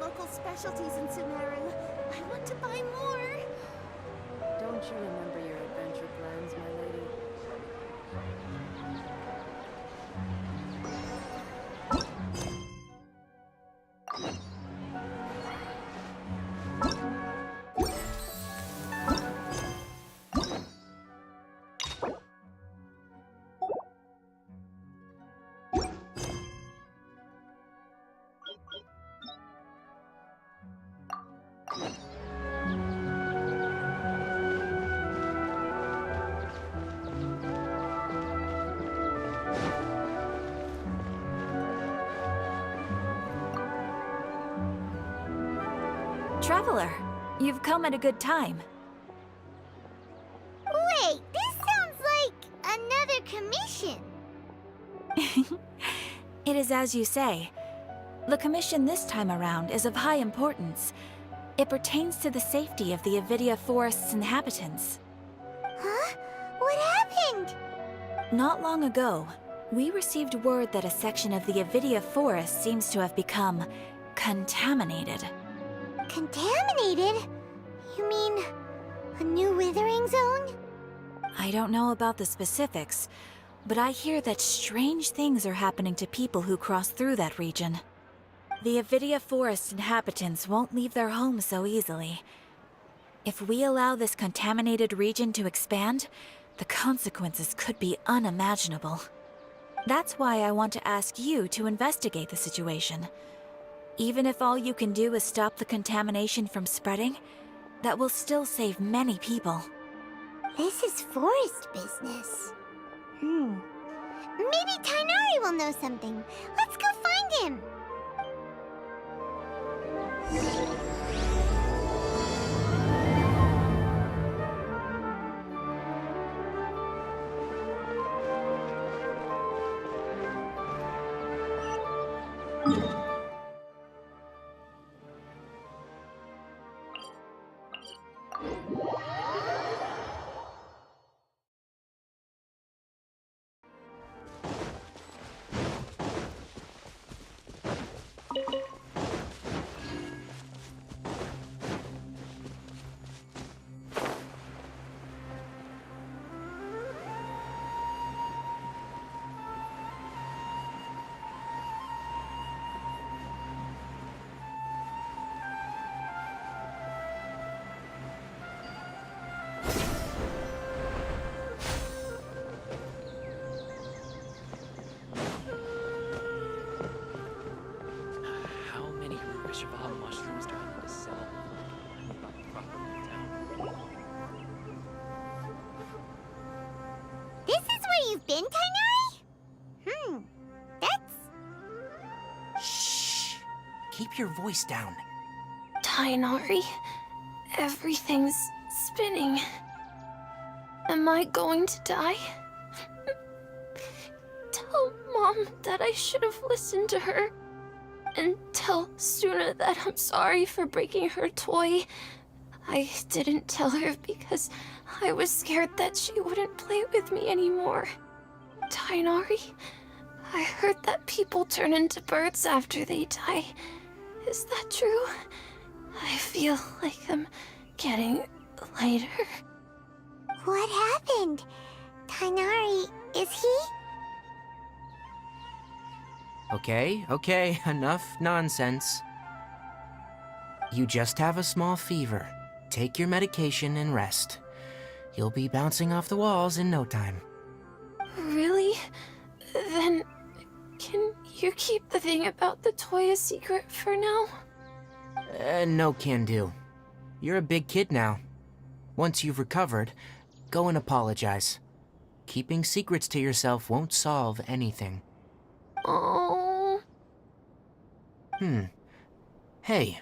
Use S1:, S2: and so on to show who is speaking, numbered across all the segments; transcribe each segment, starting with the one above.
S1: local specialties in Sumeru. I want to buy more.
S2: Don't you remember your adventure plans, my lady?
S3: Traveler, you've come at a good time.
S4: Wait, this sounds like another commission.
S3: It is as you say. The commission this time around is of high importance. It pertains to the safety of the Avidia Forest's inhabitants.
S4: Huh? What happened?
S3: Not long ago, we received word that a section of the Avidia Forest seems to have become contaminated.
S4: Contaminated? You mean a new withering zone?
S3: I don't know about the specifics, but I hear that strange things are happening to people who cross through that region. The Avidia Forest inhabitants won't leave their homes so easily. If we allow this contaminated region to expand, the consequences could be unimaginable. That's why I want to ask you to investigate the situation. Even if all you can do is stop the contamination from spreading, that will still save many people.
S4: This is forest business. Maybe Tighnari will know something. Let's go find him.
S5: Mushrooms do I need to sell? I need my property in town.
S4: This is where you've been, Tighnari? That's...
S6: Shh! Keep your voice down.
S7: Tighnari, everything's spinning. Am I going to die? Tell Mom that I should have listened to her. And tell Suna that I'm sorry for breaking her toy. I didn't tell her because I was scared that she wouldn't play with me anymore. Tighnari, I heard that people turn into birds after they die. Is that true? I feel like I'm getting lighter.
S4: What happened? Tighnari, is he?
S6: Okay, enough nonsense. You just have a small fever. Take your medication and rest. You'll be bouncing off the walls in no time.
S7: Really? Then, can you keep the thing about the toy a secret for now?
S6: No can do. You're a big kid now. Once you've recovered, go and apologize. Keeping secrets to yourself won't solve anything.
S7: Oh.
S6: Hey,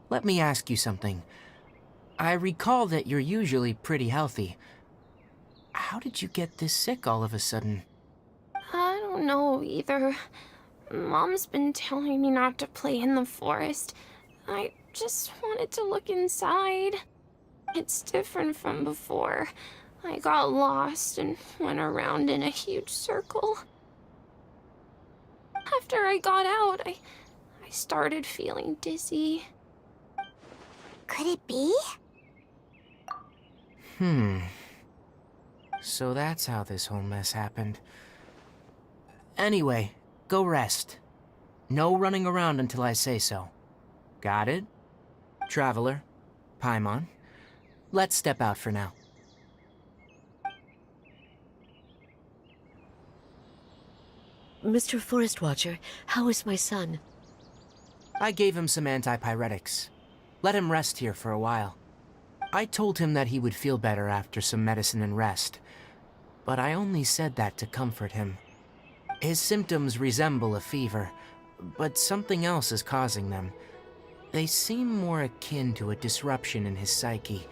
S6: let me ask you something. I recall that you're usually pretty healthy. How did you get this sick all of a sudden?
S7: I don't know either. Mom's been telling me not to play in the forest. I just wanted to look inside. It's different from before. I got lost and went around in a huge circle. After I got out, I I started feeling dizzy.
S4: Could it be?
S6: So that's how this whole mess happened. Anyway, go rest. No running around until I say so. Got it? Traveler, Paimon, let's step out for now.
S8: Mr. Forest Watcher, how is my son?
S6: I gave him some antipyretics. Let him rest here for a while. I told him that he would feel better after some medicine and rest, but I only said that to comfort him. His symptoms resemble a fever, but something else is causing them. They seem more akin to a disruption in his psyche.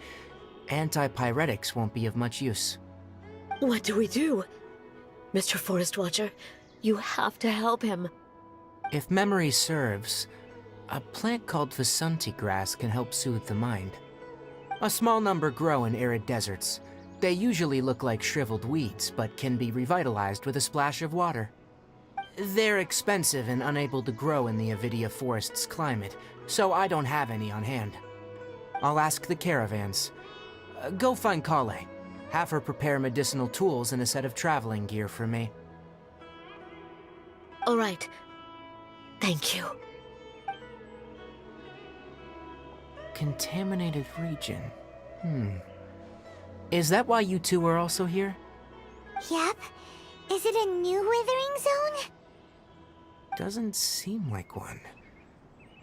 S6: Antipyretics won't be of much use.
S8: What do we do? Mr. Forest Watcher, you have to help him.
S6: If memory serves, a plant called Vasanti grass can help soothe the mind. A small number grow in arid deserts. They usually look like shriveled weeds, but can be revitalized with a splash of water. They're expensive and unable to grow in the Avidia Forest's climate, so I don't have any on hand. I'll ask the caravans. Go find Kale. Have her prepare medicinal tools and a set of traveling gear for me.
S8: All right. Thank you.
S6: Contaminated region. Is that why you two are also here?
S4: Yep. Is it a new withering zone?
S6: Doesn't seem like one.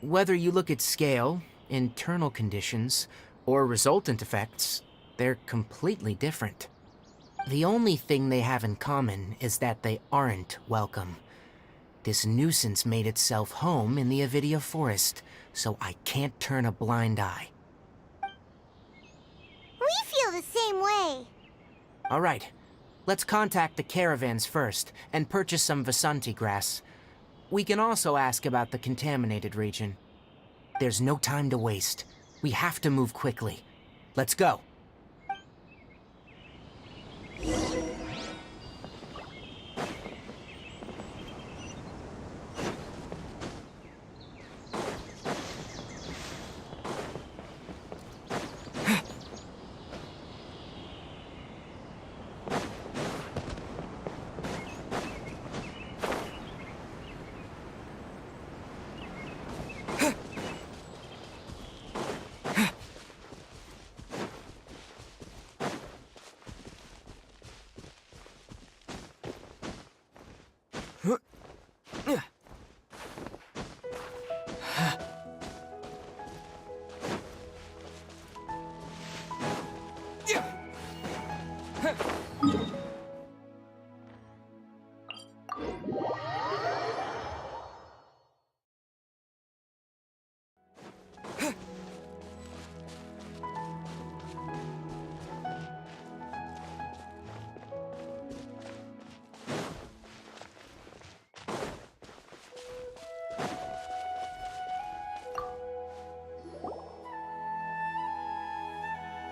S6: Whether you look at scale, internal conditions, or resultant effects, they're completely different. The only thing they have in common is that they aren't welcome. This nuisance made itself home in the Avidia Forest, so I can't turn a blind eye.
S4: We feel the same way.
S6: All right, let's contact the caravans first and purchase some Vasanti grass. We can also ask about the contaminated region. There's no time to waste. We have to move quickly. Let's go.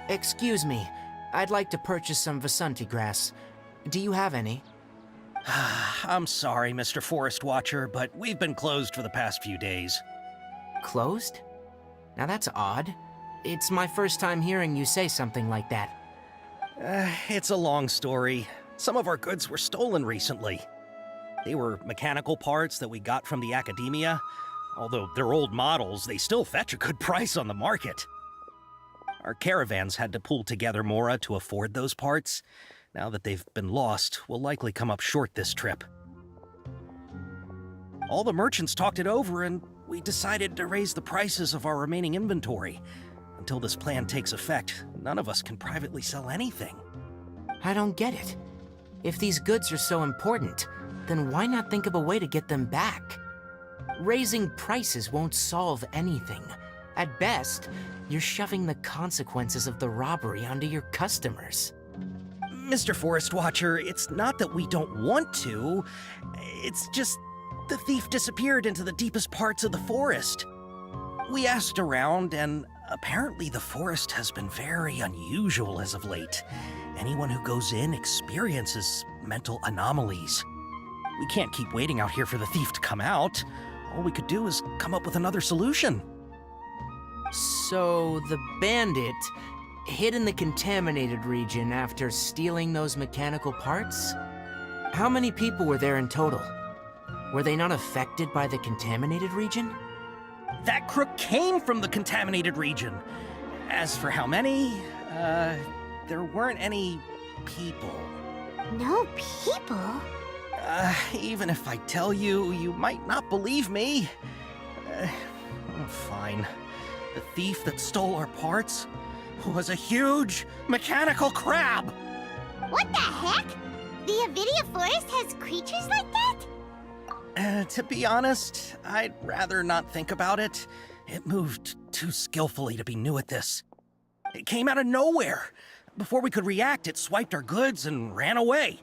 S6: Excuse me, I'd like to purchase some Vasanti grass. Do you have any?
S9: I'm sorry, Mr. Forest Watcher, but we've been closed for the past few days.
S6: Closed? Now that's odd. It's my first time hearing you say something like that.
S9: It's a long story. Some of our goods were stolen recently. They were mechanical parts that we got from the academia. Although they're old models, they still fetch a good price on the market. Our caravans had to pull together Mora to afford those parts. Now that they've been lost, we'll likely come up short this trip. All the merchants talked it over, and we decided to raise the prices of our remaining inventory. Until this plan takes effect, none of us can privately sell anything.
S6: I don't get it. If these goods are so important, then why not think of a way to get them back? Raising prices won't solve anything. At best, you're shoving the consequences of the robbery onto your customers.
S9: Mr. Forest Watcher, it's not that we don't want to. It's just the thief disappeared into the deepest parts of the forest. We asked around, and apparently the forest has been very unusual as of late. Anyone who goes in experiences mental anomalies. We can't keep waiting out here for the thief to come out. all we could do is come up with another solution.
S6: So the bandit hid in the contaminated region after stealing those mechanical parts? How many people were there in total? Were they not affected by the contaminated region?
S9: That crook came from the contaminated region. As for how many, there weren't any people.
S4: No people?
S9: Even if I tell you, you might not believe me. Fine. The thief that stole our parts was a huge mechanical crab!
S4: What the heck? The Avidia Forest has creatures like that?
S9: To be honest, I'd rather not think about it. It moved too skillfully to be new at this. It came out of nowhere. Before we could react, it swiped our goods and ran away.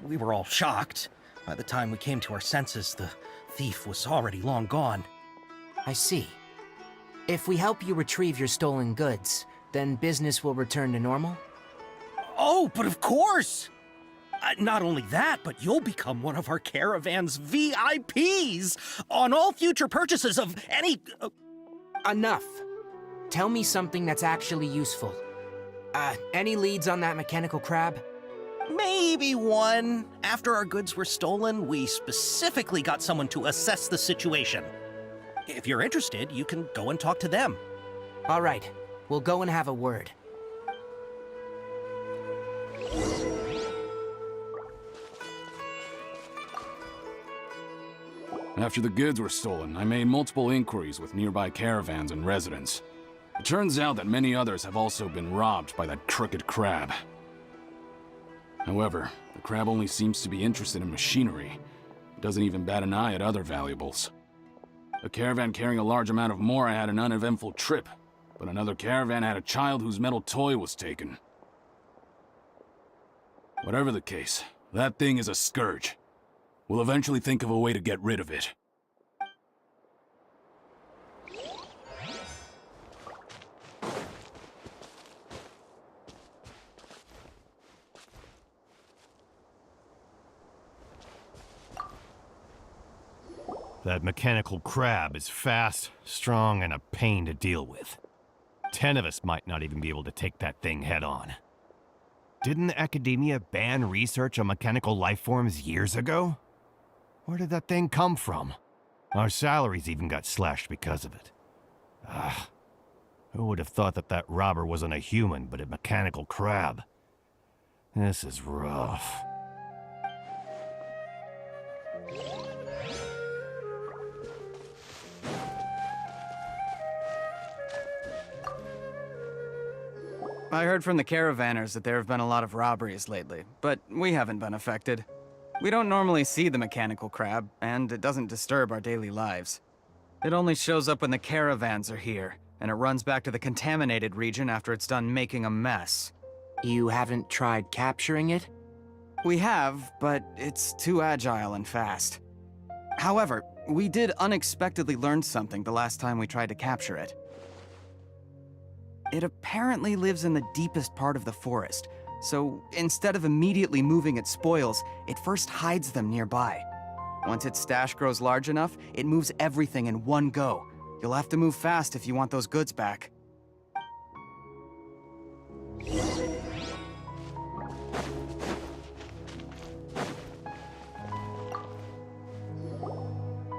S9: We were all shocked. By the time we came to our senses, the thief was already long gone.
S6: I see. If we help you retrieve your stolen goods, then business will return to normal?
S9: Oh, but of course! Not only that, but you'll become one of our caravan's VIPs on all future purchases of any...
S6: Enough. Tell me something that's actually useful. Any leads on that mechanical crab?
S9: Maybe one. After our goods were stolen, we specifically got someone to assess the situation. If you're interested, you can go and talk to them.
S6: All right. We'll go and have a word.
S10: After the goods were stolen, I made multiple inquiries with nearby caravans and residents. It turns out that many others have also been robbed by that crooked crab. However, the crab only seems to be interested in machinery. It doesn't even bat an eye at other valuables. A caravan carrying a large amount of Mora had an uneventful trip, but another caravan had a child whose metal toy was taken. Whatever the case, that thing is a scourge. We'll eventually think of a way to get rid of it.
S11: That mechanical crab is fast, strong, and a pain to deal with. 10 of us might not even be able to take that thing head on. Didn't the Academia ban research on mechanical life forms years ago? Where did that thing come from? Our salaries even got slashed because of it. Who would have thought that that robber wasn't a human, but a mechanical crab? This is rough.
S12: I heard from the caravanners that there have been a lot of robberies lately, but we haven't been affected. We don't normally see the mechanical crab, and it doesn't disturb our daily lives. It only shows up when the caravans are here, and it runs back to the contaminated region after it's done making a mess.
S6: You haven't tried capturing it?
S12: We have, but it's too agile and fast. However, we did unexpectedly learn something the last time we tried to capture it. It apparently lives in the deepest part of the forest, so instead of immediately moving its spoils, it first hides them nearby. Once its stash grows large enough, it moves everything in one go. You'll have to move fast if you want those goods back.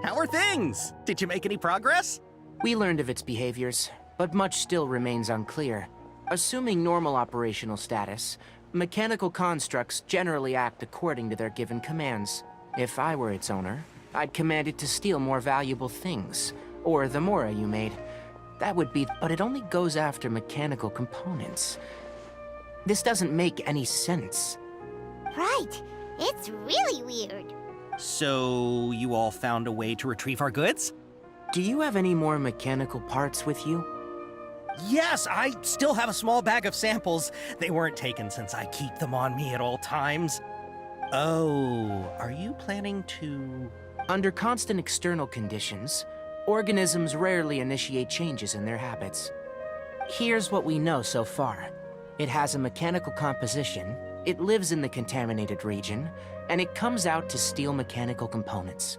S9: How are things? Did you make any progress?
S6: We learned of its behaviors, but much still remains unclear. Assuming normal operational status, mechanical constructs generally act according to their given commands. If I were its owner, I'd command it to steal more valuable things, or the Mora you made. That would be, but it only goes after mechanical components. This doesn't make any sense.
S4: Right. It's really weird.
S9: So, you all found a way to retrieve our goods?
S6: Do you have any more mechanical parts with you?
S9: Yes, I still have a small bag of samples. They weren't taken since I keep them on me at all times. Oh, are you planning to...
S6: Under constant external conditions, organisms rarely initiate changes in their habits. Here's what we know so far. It has a mechanical composition, it lives in the contaminated region, and it comes out to steal mechanical components.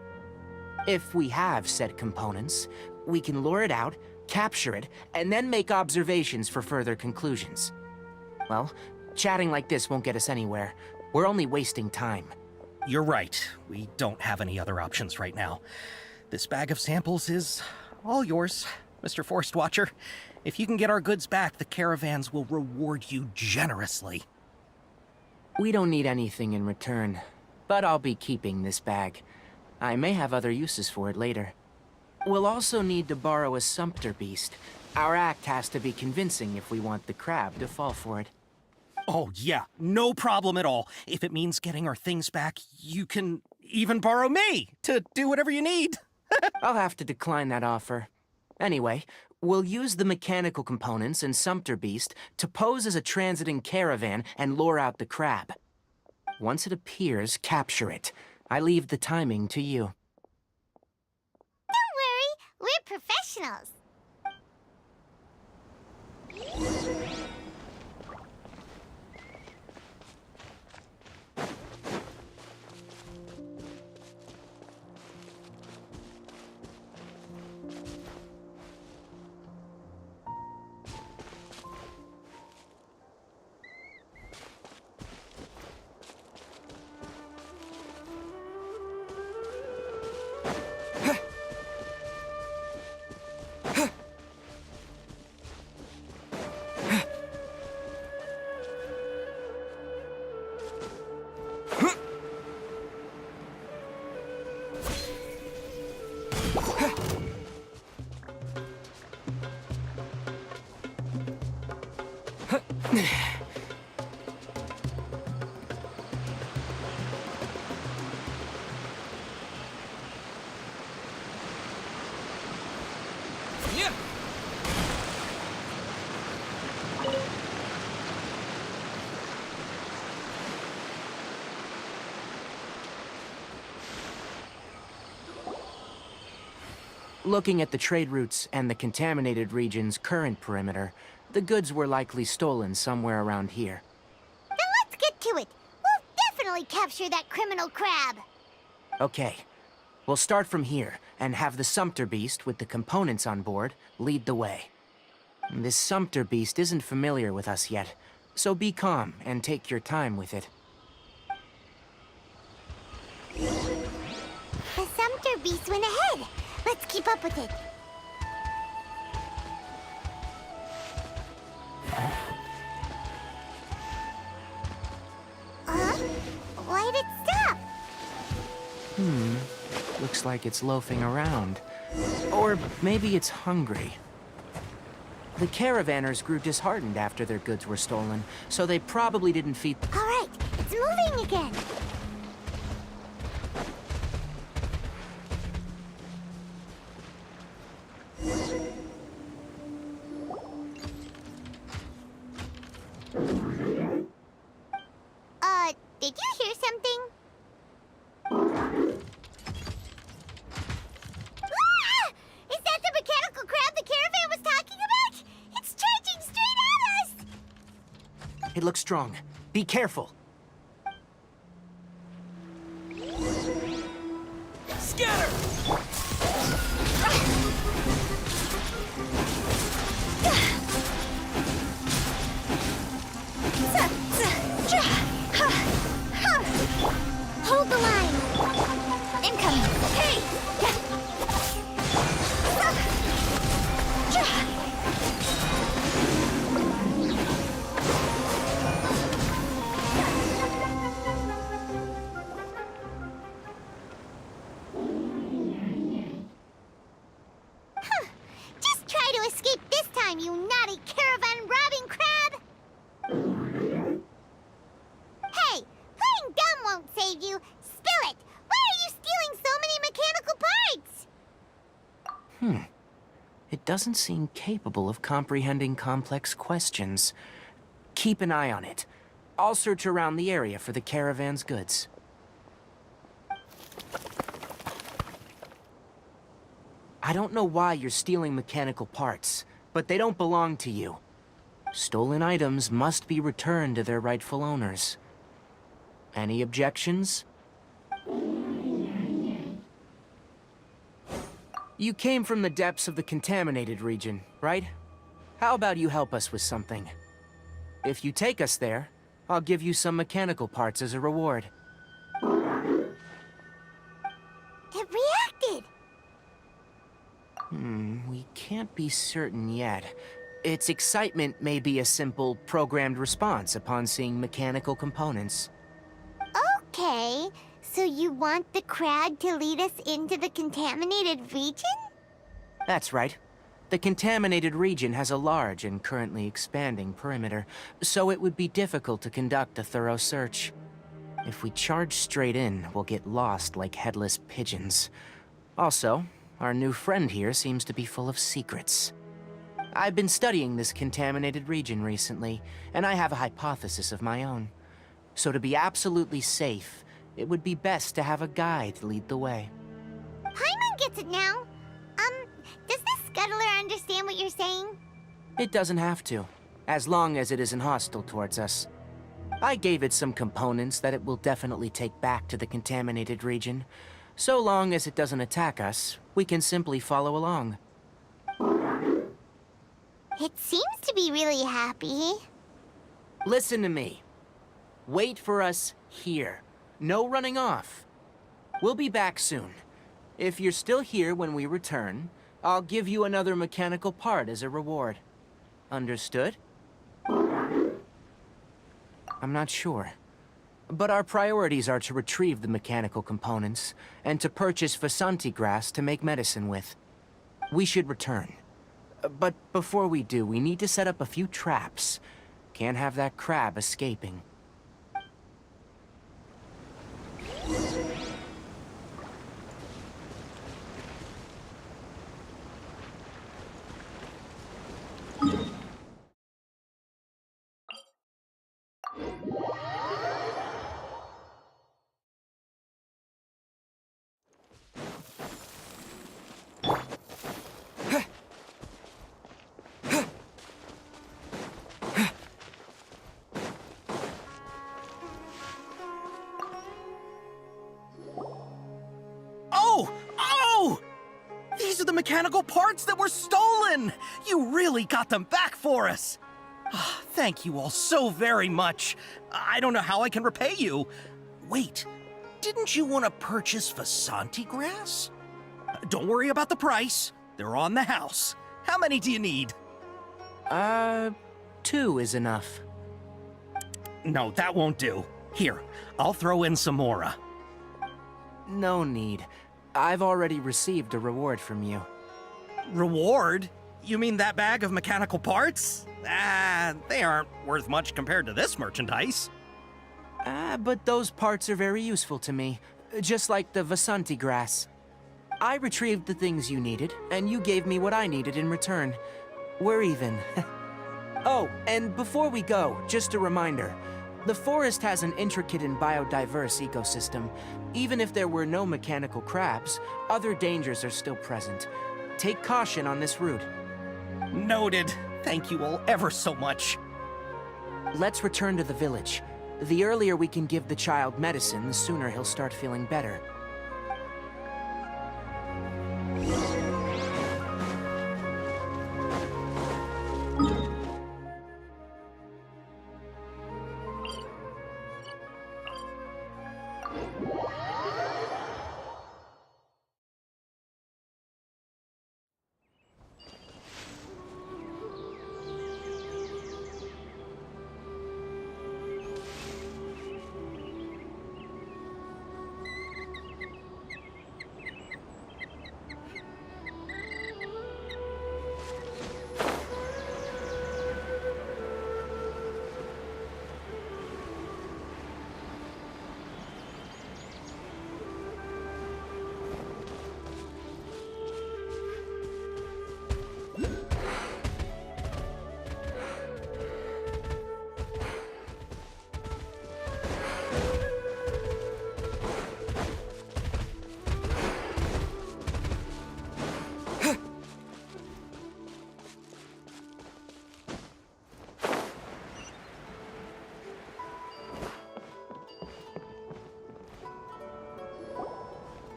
S6: If we have said components, we can lure it out, capture it, and then make observations for further conclusions. Well, chatting like this won't get us anywhere. We're only wasting time.
S9: You're right. We don't have any other options right now. This bag of samples is all yours, Mr. Forest Watcher. If you can get our goods back, the caravans will reward you generously.
S6: We don't need anything in return, but I'll be keeping this bag. I may have other uses for it later. We'll also need to borrow a sumpter beast. Our act has to be convincing if we want the crab to fall for it.
S9: Oh, yeah, no problem at all. If it means getting our things back, you can even borrow me to do whatever you need.
S6: I'll have to decline that offer. Anyway, we'll use the mechanical components and sumpter beast to pose as a transiting caravan and lure out the crab. Once it appears, capture it. I leave the timing to you.
S4: Don't worry, we're professionals.
S6: Looking at the trade routes and the contaminated region's current perimeter, the goods were likely stolen somewhere around here.
S4: Then let's get to it. We'll definitely capture that criminal crab.
S6: Okay. We'll start from here and have the sumpter beast with the components on board lead the way. This sumpter beast isn't familiar with us yet, so be calm and take your time with it.
S4: The sumpter beast went ahead. Let's keep up with it. Why'd it stop?
S6: Looks like it's loafing around. Or maybe it's hungry. The caravanners grew disheartened after their goods were stolen, so they probably didn't feed...
S4: All right, it's moving again. Did you hear something? Ah! Is that the mechanical crab the caravan was talking about? It's charging straight at us!
S6: It looks strong. Be careful.
S5: Scatter!
S4: Hold the line. Incoming. Hey! Just try to escape this time, you naughty caravan robbing crab! Hey! Playing dumb won't save you! Spill it! Why are you stealing so many mechanical parts?
S6: It doesn't seem capable of comprehending complex questions. Keep an eye on it. I'll search around the area for the caravan's goods. I don't know why you're stealing mechanical parts, but they don't belong to you. Stolen items must be returned to their rightful owners. Any objections? You came from the depths of the contaminated region, right? How about you help us with something? If you take us there, I'll give you some mechanical parts as a reward.
S4: It reacted!
S6: We can't be certain yet. Its excitement may be a simple, programmed response upon seeing mechanical components.
S4: Okay, so you want the crab to lead us into the contaminated region?
S6: That's right. The contaminated region has a large and currently expanding perimeter, so it would be difficult to conduct a thorough search. If we charge straight in, we'll get lost like headless pigeons. Also, our new friend here seems to be full of secrets. I've been studying this contaminated region recently, and I have a hypothesis of my own. So to be absolutely safe, it would be best to have a guide lead the way.
S4: Paimon gets it now. Does the scuttler understand what you're saying?
S6: It doesn't have to, as long as it isn't hostile towards us. I gave it some components that it will definitely take back to the contaminated region. So long as it doesn't attack us, we can simply follow along.
S4: It seems to be really happy.
S6: Listen to me. Wait for us here. No running off. We'll be back soon. If you're still here when we return, I'll give you another mechanical part as a reward. Understood? I'm not sure. But our priorities are to retrieve the mechanical components, and to purchase Vasanti grass to make medicine with. We should return. But before we do, we need to set up a few traps. Can't have that crab escaping.
S9: These are the mechanical parts that were stolen! You really got them back for us! Thank you all so very much. I don't know how I can repay you. Wait, didn't you want to purchase Vasanti grass? Don't worry about the price. They're on the house. How many do you need?
S6: 2 is enough.
S9: No, that won't do. Here, I'll throw in some more.
S6: No need. I've already received a reward from you.
S9: Reward? You mean that bag of mechanical parts? They aren't worth much compared to this merchandise.
S6: But those parts are very useful to me, just like the Vasanti grass. I retrieved the things you needed, and you gave me what I needed in return. We're even. Oh, and before we go, just a reminder. The forest has an intricate and biodiverse ecosystem. Even if there were no mechanical crabs, other dangers are still present. Take caution on this route.
S9: Noted. Thank you all ever so much.
S6: Let's return to the village. The earlier we can give the child medicine, the sooner he'll start feeling better.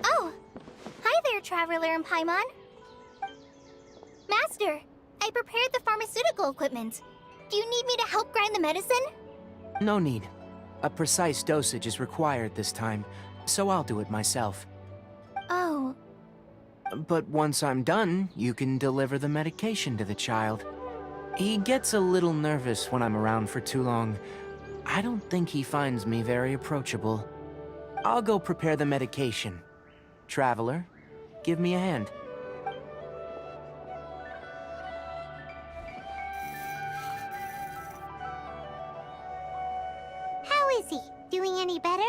S4: Oh! Hi there, Traveler and Paimon. Master, I prepared the pharmaceutical equipment. Do you need me to help grind the medicine?
S6: No need. A precise dosage is required this time, so I'll do it myself.
S4: Oh.
S6: But once I'm done, you can deliver the medication to the child. He gets a little nervous when I'm around for too long. I don't think he finds me very approachable. I'll go prepare the medication. Traveler, give me a hand.
S4: How is he? Doing any better?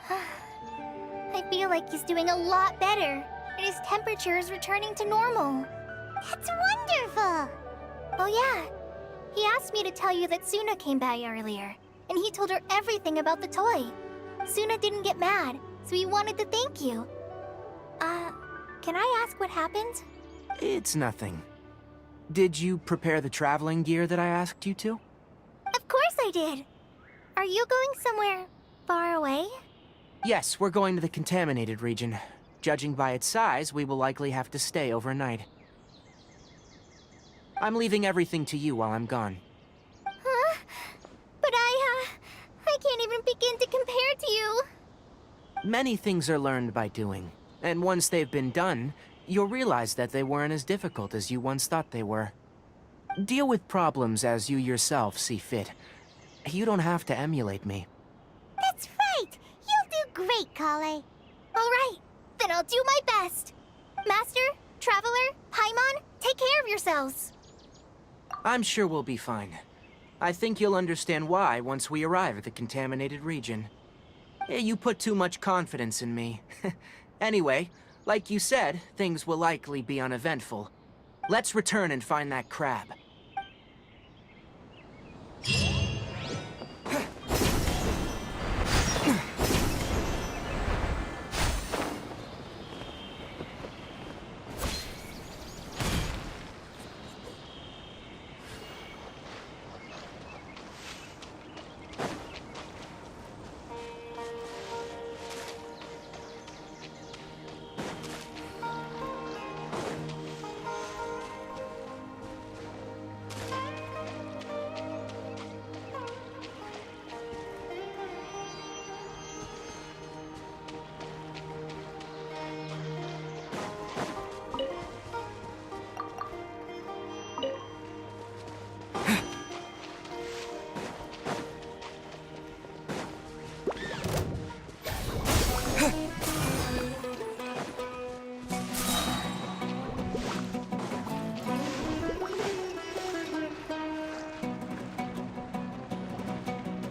S4: I feel like he's doing a lot better, and his temperature is returning to normal. That's wonderful! Oh yeah, he asked me to tell you that Suna came by earlier, and he told her everything about the toy. Suna didn't get mad, so he wanted to thank you. Can I ask what happened?
S6: It's nothing. Did you prepare the traveling gear that I asked you to?
S4: Of course I did. Are you going somewhere far away?
S6: Yes, we're going to the contaminated region. Judging by its size, we will likely have to stay overnight. I'm leaving everything to you while I'm gone.
S4: Huh? But I can't even begin to compare to you.
S6: Many things are learned by doing, and once they've been done, you'll realize that they weren't as difficult as you once thought they were. Deal with problems as you yourself see fit. You don't have to emulate me.
S4: That's right! You'll do great, Kale. Alright, then I'll do my best. Master, Traveler, Paimon, take care of yourselves.
S6: I'm sure we'll be fine. I think you'll understand why once we arrive at the contaminated region. You put too much confidence in me. Anyway, like you said, things will likely be uneventful. Let's return and find that crab.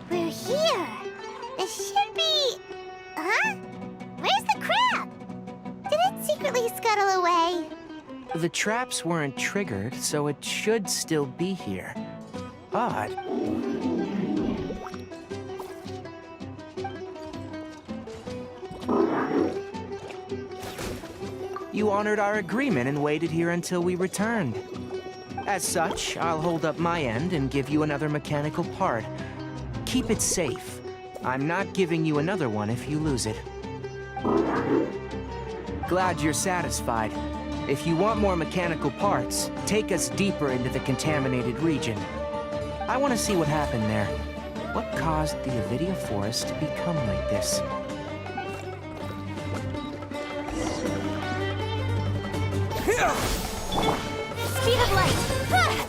S4: We're here. It should be... Huh? Where's the crab? Did it secretly scuttle away?
S6: The traps weren't triggered, so it should still be here. Odd. You honored our agreement and waited here until we returned. As such, I'll hold up my end and give you another mechanical part. Keep it safe. I'm not giving you another one if you lose it. Glad you're satisfied. If you want more mechanical parts, take us deeper into the contaminated region. I want to see what happened there. What caused the Avidia forest to become like this?
S4: Speed of light. Hey!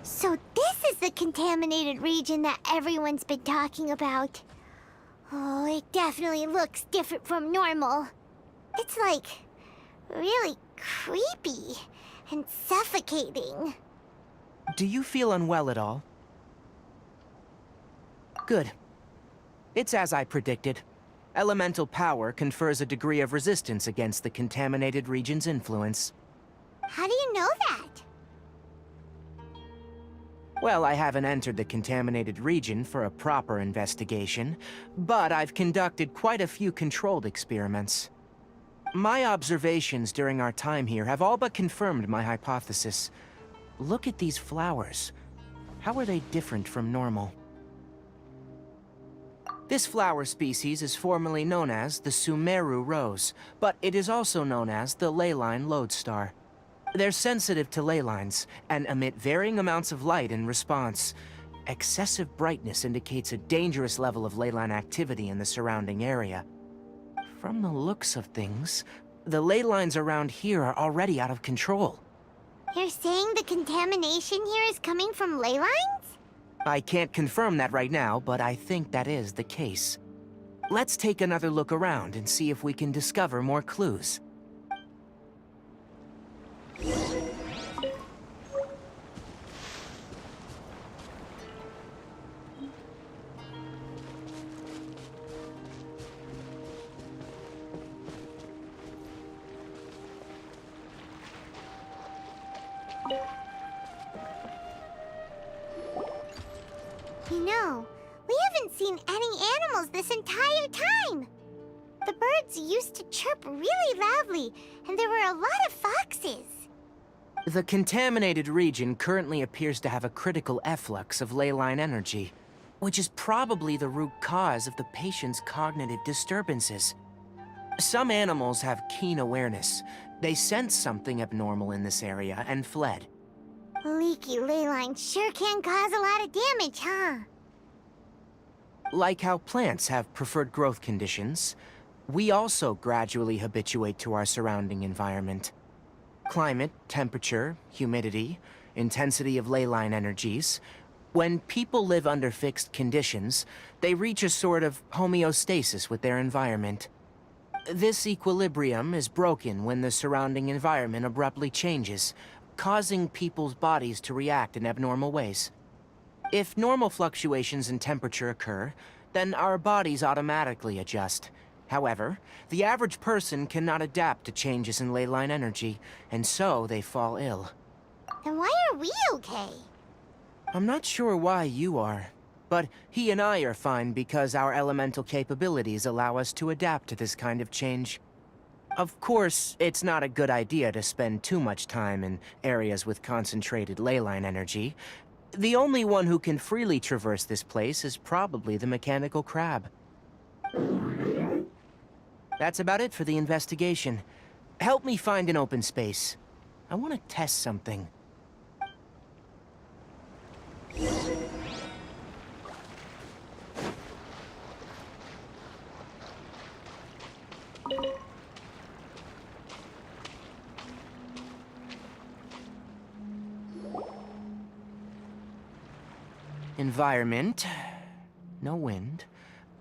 S4: So this is the contaminated region that everyone's been talking about. Oh, it definitely looks different from normal. It's like really creepy and suffocating.
S6: Do you feel unwell at all? Good. It's as I predicted. Elemental power confers a degree of resistance against the contaminated region's influence.
S4: How do you know that?
S6: Well, I haven't entered the contaminated region for a proper investigation, but I've conducted quite a few controlled experiments. My observations during our time here have all but confirmed my hypothesis. Look at these flowers. How are they different from normal? This flower species is formerly known as the Sumeru rose, but it is also known as the leyline lodestar. They're sensitive to ley lines and emit varying amounts of light in response. Excessive brightness indicates a dangerous level of ley line activity in the surrounding area. From the looks of things, the ley lines around here are already out of control.
S4: You're saying the contamination here is coming from ley lines?
S6: I can't confirm that right now, but I think that is the case. Let's take another look around and see if we can discover more clues.
S4: You know, we haven't seen any animals this entire time. The birds used to chirp really loudly, and there were a lot of foxes.
S6: The contaminated region currently appears to have a critical efflux of ley line energy, which is probably the root cause of the patient's cognitive disturbances. Some animals have keen awareness. They sensed something abnormal in this area and fled.
S4: Leaky ley lines sure can cause a lot of damage, huh?
S6: Like how plants have preferred growth conditions, we also gradually habituate to our surrounding environment. Climate, temperature, humidity, intensity of ley line energies. When people live under fixed conditions, they reach a sort of homeostasis with their environment. This equilibrium is broken when the surrounding environment abruptly changes, causing people's bodies to react in abnormal ways. If normal fluctuations in temperature occur, then our bodies automatically adjust. However, the average person cannot adapt to changes in ley line energy, and so they fall ill.
S4: Then why are we okay?
S6: I'm not sure why you are, but he and I are fine because our elemental capabilities allow us to adapt to this kind of change. Of course, it's not a good idea to spend too much time in areas with concentrated ley line energy. The only one who can freely traverse this place is probably the mechanical crab. That's about it for the investigation. Help me find an open space. I want to test something. Environment. No wind.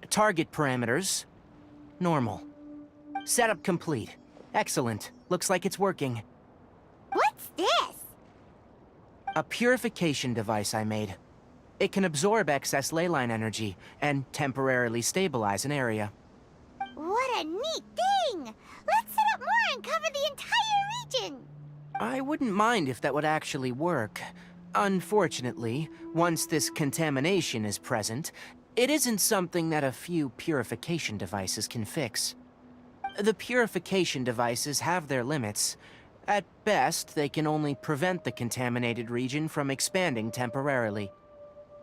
S6: Target parameters. Normal. Setup complete. Excellent. Looks like it's working.
S4: What's this?
S6: A purification device I made. It can absorb excess ley line energy and temporarily stabilize an area.
S4: What a neat thing! Let's set up more and cover the entire region!
S6: I wouldn't mind if that would actually work. Unfortunately, once this contamination is present, it isn't something that a few purification devices can fix. The purification devices have their limits. At best, they can only prevent the contaminated region from expanding temporarily.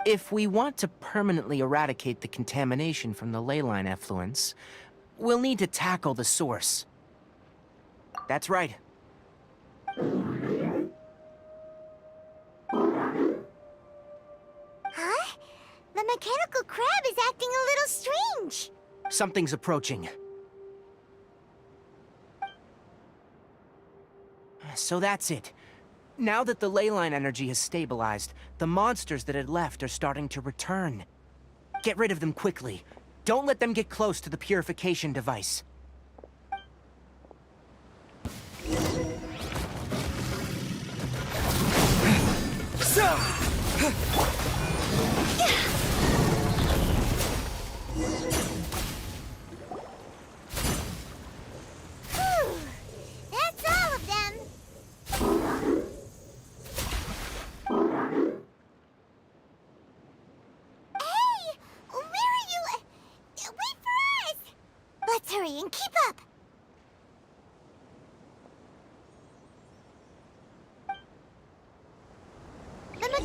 S6: If we want to permanently eradicate the contamination from the ley line effluence, we'll need to tackle the source. That's right.
S4: Huh? The mechanical crab is acting a little strange.
S6: Something's approaching. So that's it. Now that the ley line energy has stabilized, the monsters that had left are starting to return. Get rid of them quickly. Don't let them get close to the purification device.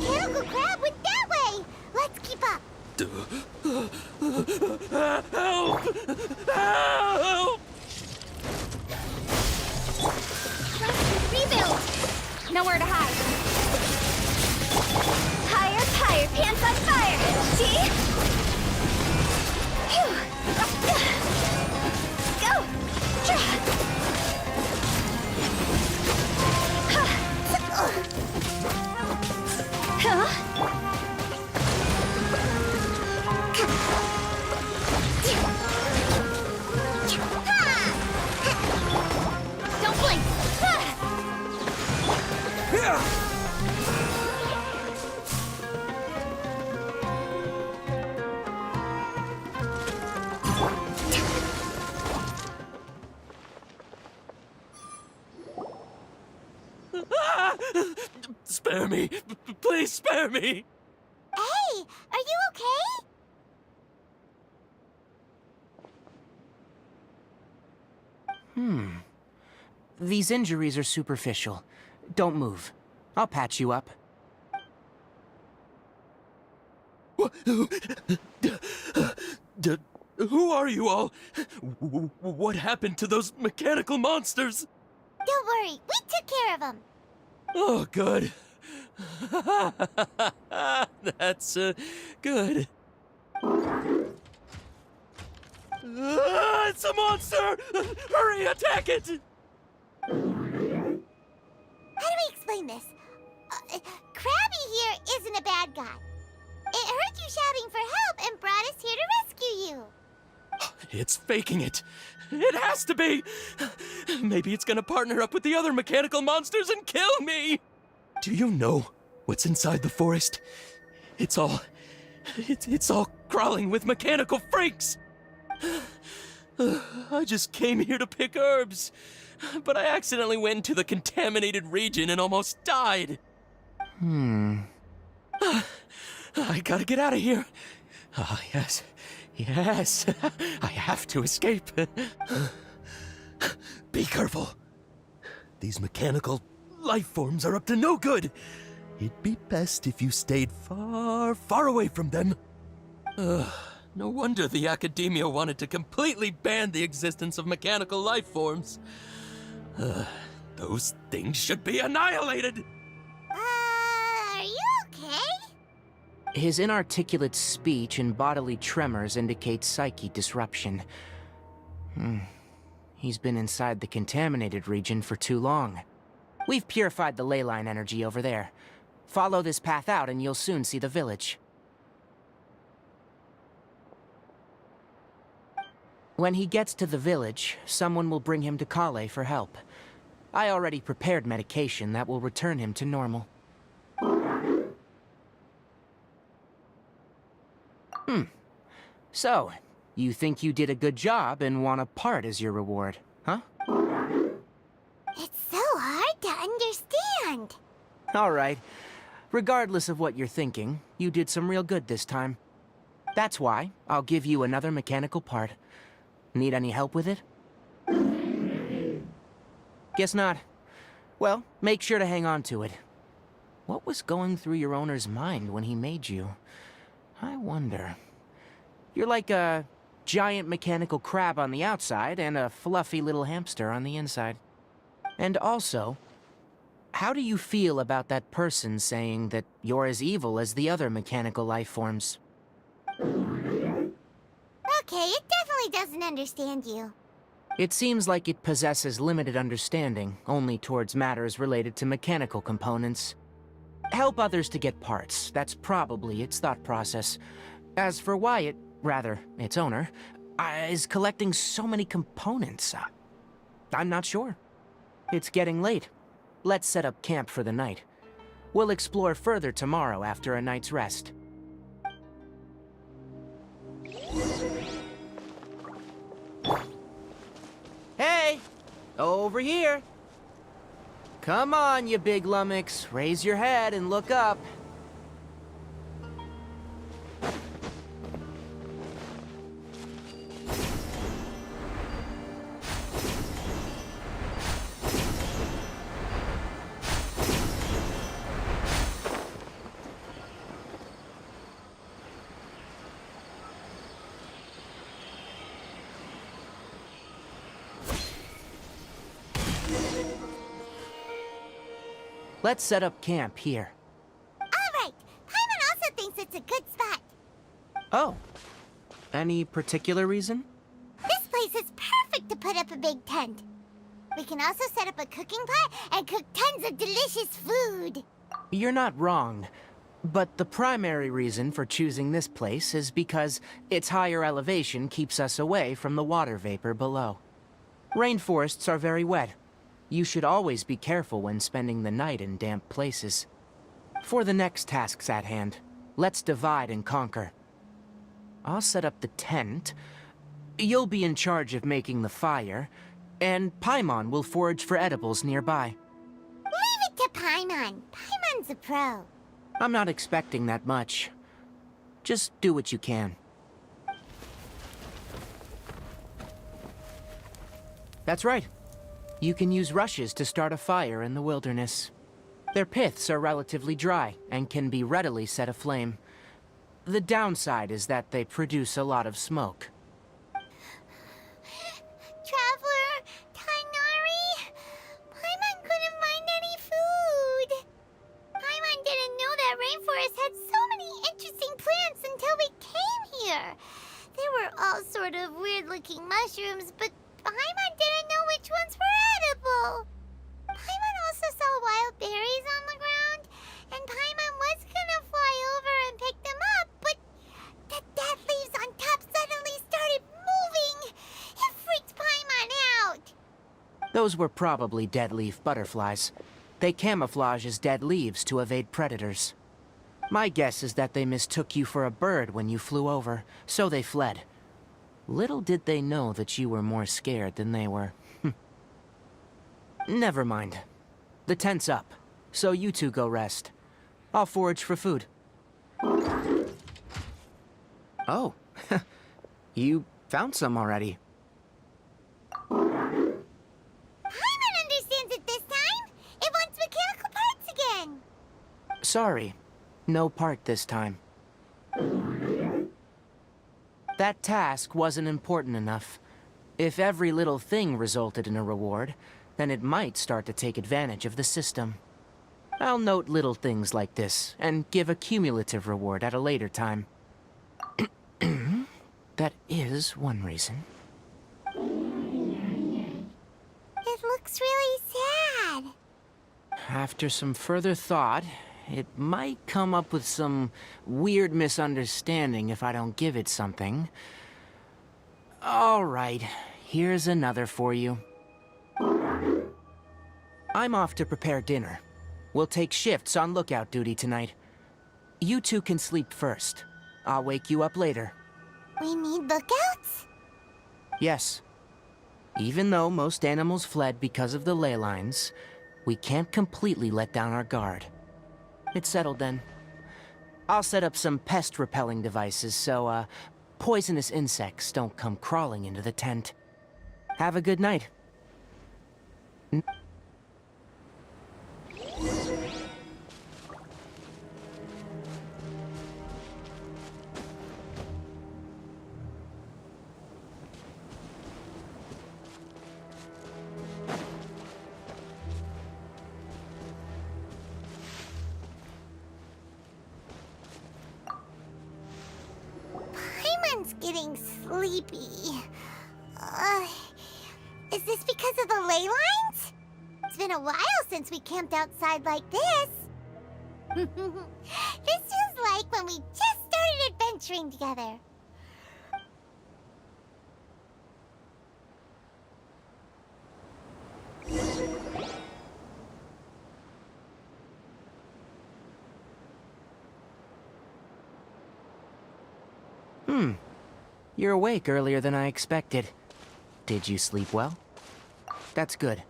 S4: mechanical crab went that way! Let's keep up!
S5: Help! Help!
S4: Rebuild! Nowhere to hide. Higher, higher, pants on fire! See? Phew. Go! Huh? Don't blink!
S5: Spare me! Please spare me!
S4: Hey, are you okay?
S6: These injuries are superficial. Don't move. I'll patch you up.
S5: Who are you all? What happened to those mechanical monsters?
S4: Don't worry, we took care of them.
S5: Oh, good. That's, good. It's a monster! Hurry, attack it!
S4: How do we explain this? Krabby here isn't a bad guy. It heard you shouting for help and brought us here to rescue you.
S5: It's faking it. It has to be. Maybe it's gonna partner up with the other mechanical monsters and kill me. Do you know what's inside the forest? It's all crawling with mechanical freaks. I just came here to pick herbs, but I accidentally went into the contaminated region and almost died. I gotta get out of here. Ah, yes. Yes. I have to escape. Be careful. These mechanical life forms are up to no good. It'd be best if you stayed far, far away from them. No wonder the Academia wanted to completely ban the existence of mechanical life forms. Those things should be annihilated!
S4: Are you okay?
S6: His inarticulate speech and bodily tremors indicate psyche disruption. He's been inside the contaminated region for too long. We've purified the ley line energy over there. Follow this path out and you'll soon see the village. When he gets to the village, someone will bring him to Kale for help. I already prepared medication that will return him to normal. So, you think you did a good job and want a part as your reward, huh?
S4: It's so hard to understand.
S6: All right. Regardless of what you're thinking, you did some real good this time. That's why I'll give you another mechanical part. Need any help with it? Guess not. Well, make sure to hang on to it. What was going through your owner's mind when he made you? I wonder. You're like a giant mechanical crab on the outside and a fluffy little hamster on the inside. And also, how do you feel about that person saying that you're as evil as the other mechanical life forms?
S4: Okay, it definitely doesn't understand you.
S6: It seems like it possesses limited understanding, only towards matters related to mechanical components. Help others to get parts, that's probably its thought process. As for why its owner, is collecting so many components, I'm not sure. It's getting late. Let's set up camp for the night. We'll explore further tomorrow after a night's rest. Hey! Over here! Come on, you big lummox. Raise your head and look up. Let's set up camp here.
S1: Alright, Paimon also thinks it's a good spot.
S6: Oh. Any particular reason?
S1: This place is perfect to put up a big tent. We can also set up a cooking pot and cook tons of delicious food.
S6: You're not wrong. But the primary reason for choosing this place is because its higher elevation keeps us away from the water vapor below. Rainforests are very wet. You should always be careful when spending the night in damp places. For the next tasks at hand, let's divide and conquer. I'll set up the tent. You'll be in charge of making the fire, and Paimon will forage for edibles nearby.
S1: Leave it to Paimon. Paimon's a pro.
S6: I'm not expecting that much. Just do what you can. That's right. You can use rushes to start a fire in the wilderness. Their piths are relatively dry and can be readily set aflame. The downside is that they produce a lot of smoke.
S1: Traveler, Tighnari, Paimon couldn't find any food. Paimon didn't know that rainforest had so many interesting plants until we came here. They were all sort of weird-looking mushrooms, but Paimon didn't know which ones were edible. Paimon also saw wild berries on the ground, and Paimon was gonna fly over and pick them up, but the dead leaves on top suddenly started moving. It freaked Paimon out.
S6: Those were probably dead leaf butterflies. They camouflage as dead leaves to evade predators. My guess is that they mistook you for a bird when you flew over, so they fled. Little did they know that you were more scared than they were. Never mind. The tent's up, so you two go rest. I'll forage for food. Oh, you found some already.
S1: Paimon understands it this time. It wants mechanical parts again.
S6: Sorry, no part this time. That task wasn't important enough. If every little thing resulted in a reward, then it might start to take advantage of the system. I'll note little things like this, and give a cumulative reward at a later time. That is one reason.
S1: It looks really sad.
S6: After some further thought, it might come up with some weird misunderstanding if I don't give it something. All right, here's another for you. I'm off to prepare dinner. We'll take shifts on lookout duty tonight. You two can sleep first. I'll wake you up later.
S1: We need lookouts?
S6: Yes. Even though most animals fled because of the ley lines, we can't completely let down our guard. It's settled then. I'll set up some pest-repelling devices so, poisonous insects don't come crawling into the tent. Have a good night.
S1: Paimon's getting sleepy. Is this because of the ley lines? It's been a while since we camped outside like this. This feels like when we just started adventuring together.
S6: You're awake earlier than I expected. Did you sleep well? That's good.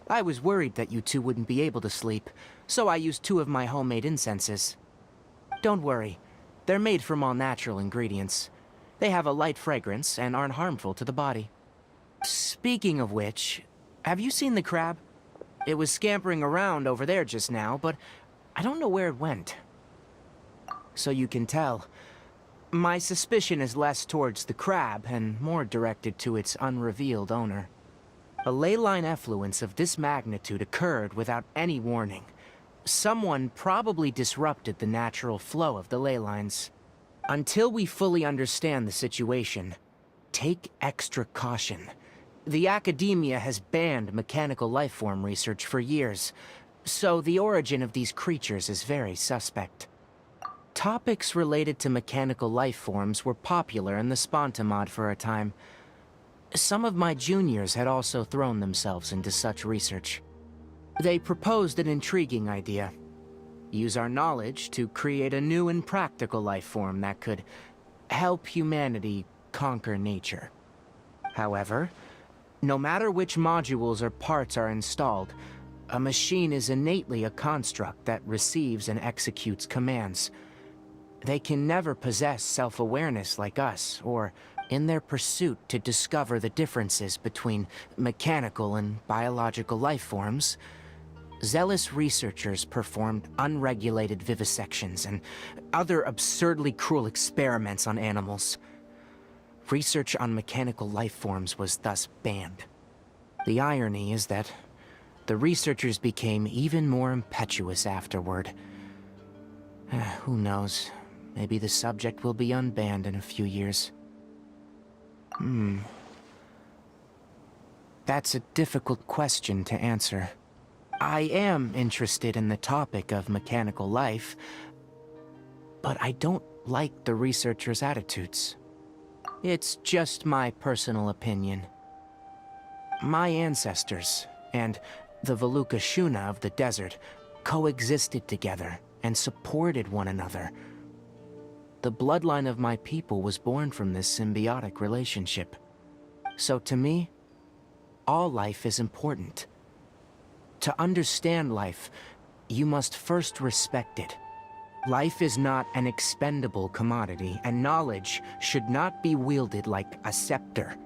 S6: I was worried that you two wouldn't be able to sleep, so I used 2 of my homemade incenses. Don't worry, they're made from all natural ingredients. They have a light fragrance and aren't harmful to the body. Speaking of which, have you seen the crab? It was scampering around over there just now, but I don't know where it went. So you can tell, my suspicion is less towards the crab and more directed to its unrevealed owner. A ley line effluence of this magnitude occurred without any warning, Someone probably disrupted the natural flow of the ley lines. Until we fully understand the situation, take extra caution. The academia has banned mechanical lifeform research for years, so the origin of these creatures is very suspect. Topics related to mechanical lifeforms were popular in the Sponta mod for a time. Some of my juniors had also thrown themselves into such research. They proposed an intriguing idea. Use our knowledge to create a new and practical lifeform that could help humanity conquer nature. However, no matter which modules or parts are installed, a machine is innately a construct that receives and executes commands. They can never possess self-awareness like us, or in their pursuit to discover the differences between mechanical and biological life forms, zealous researchers performed unregulated vivisections and other absurdly cruel experiments on animals. Research on mechanical life forms was thus banned. The irony is that the researchers became even more impetuous afterward. Who knows? Maybe the subject will be unbanned in a few years. That's a difficult question to answer. I am interested in the topic of mechanical life, but I don't like the researchers' attitudes. It's just my personal opinion. My ancestors and the Voluka Shuna of the desert coexisted together and supported one another. The bloodline of my people was born from this symbiotic relationship. So to me, all life is important. To understand life, you must first respect it. Life is not an expendable commodity, and knowledge should not be wielded like a scepter.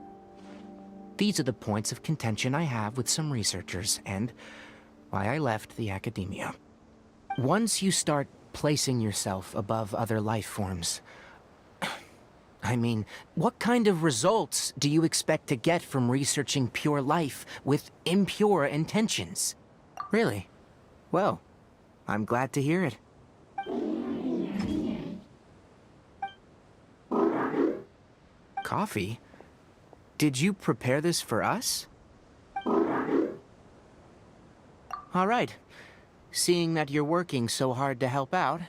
S6: These are the points of contention I have with some researchers, and why I left the academia. Once you start placing yourself above other life forms, I mean, what kind of results do you expect to get from researching pure life with impure intentions? Really? Well, I'm glad to hear it. Coffee? Did you prepare this for us? All right. Seeing that you're working so hard to help out,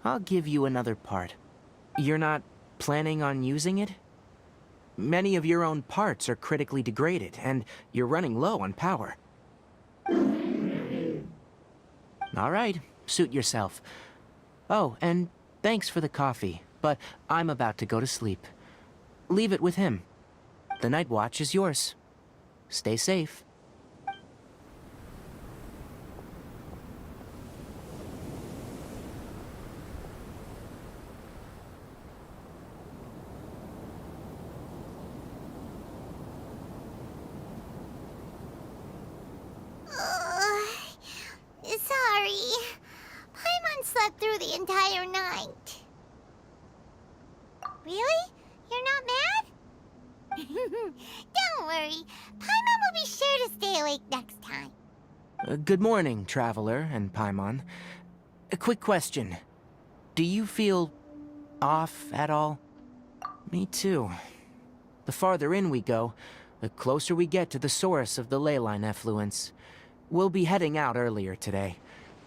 S6: I'll give you another part. You're not planning on using it? Many of your own parts are critically degraded, and you're running low on power. All right, suit yourself. Oh, and thanks for the coffee, but I'm about to go to sleep. Leave it with him. The night watch is yours. Stay safe.
S1: Sorry. Paimon slept through the entire night. Really? You're not mad? Don't worry. Paimon will be sure to stay awake next time.
S6: Good morning, Traveler and Paimon. A quick question. Do you feel off at all? Me too. The farther in we go, the closer we get to the source of the ley line effluence. We'll be heading out earlier today.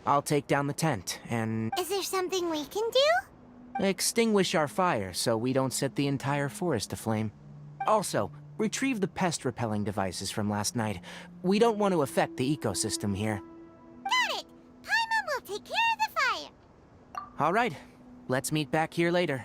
S6: I'll take down the tent and...
S1: Is there something we can do?
S6: extinguish our fire so we don't set the entire forest aflame. Also, retrieve the pest-repelling devices from last night. We don't want to affect the ecosystem here.
S1: Got it! Paimon will take care of the fire.
S6: All right. Let's meet back here later.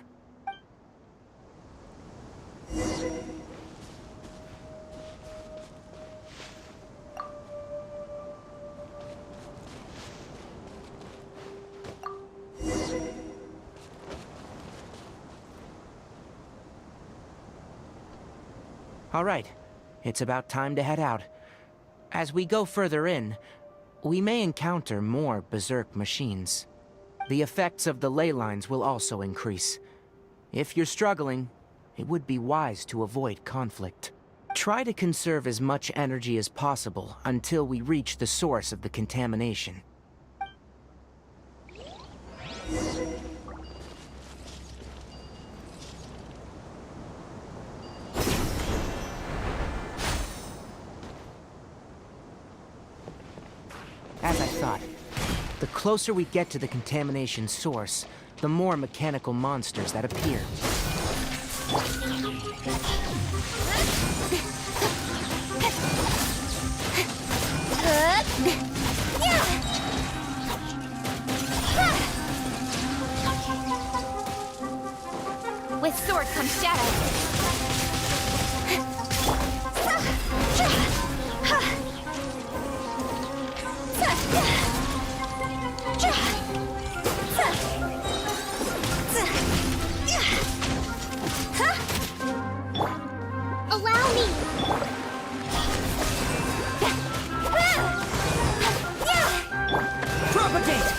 S6: All right, it's about time to head out. As we go further in, we may encounter more berserk machines. The effects of the ley lines will also increase. If you're struggling, it would be wise to avoid conflict. Try to conserve as much energy as possible until we reach the source of the contamination. The closer we get to the contamination source, the more mechanical monsters that appear.
S1: With sword comes shadow.
S4: Allow me!
S6: Propagate!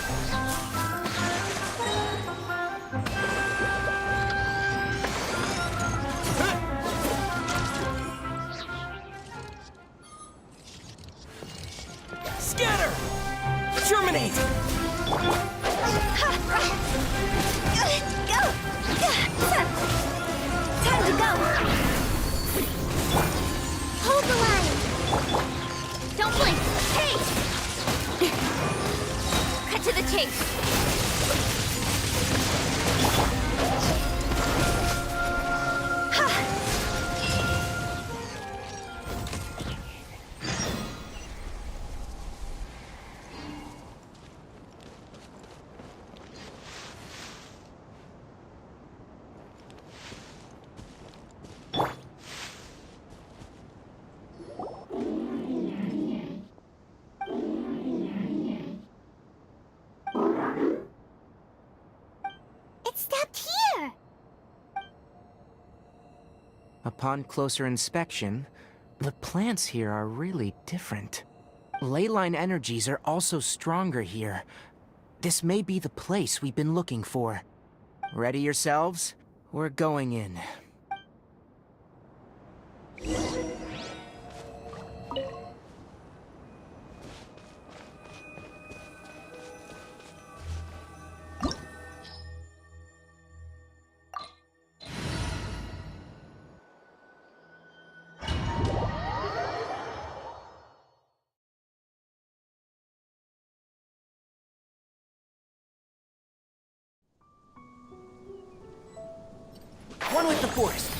S5: Scatter! Germinate!
S4: Go! Time to go! Hold the line!
S1: Don't blink. Hey! Cut to the chase.
S4: It stopped here!
S6: Upon closer inspection, the plants here are really different. Leyline energies are also stronger here. This may be the place we've been looking for. Ready yourselves? We're going in. One with the forest.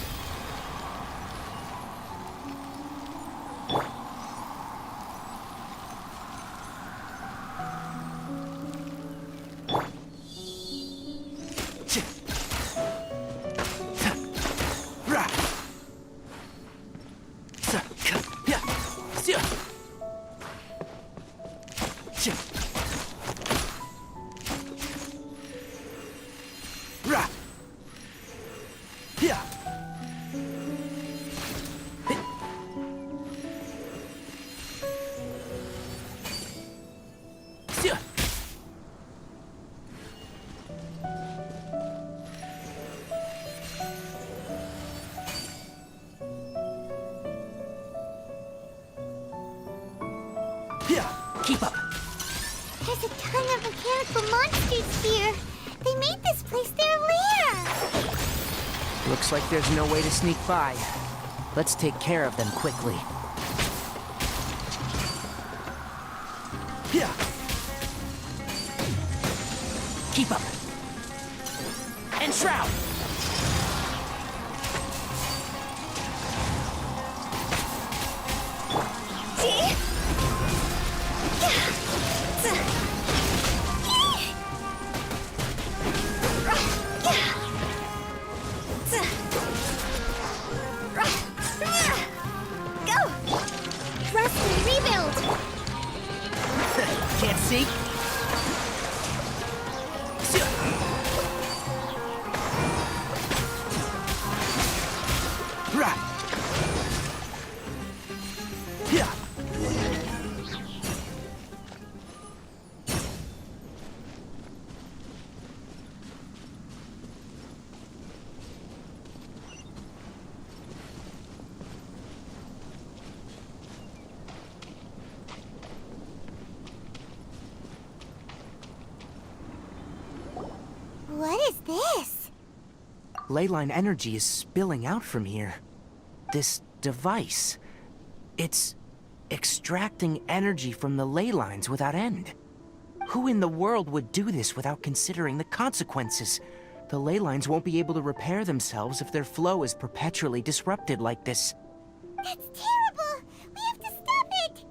S6: Keep up.
S4: There's a ton of mechanical monsters here. They made this place their lair.
S6: Looks like there's no way to sneak by. Let's take care of them quickly. Keep up. And shroud. Can't see?
S4: What is this?
S6: Leyline energy is spilling out from here. This device. It's extracting energy from the ley lines without end. Who in the world would do this without considering the consequences? The ley lines won't be able to repair themselves if their flow is perpetually disrupted like this.
S1: That's terrible! We have to stop it!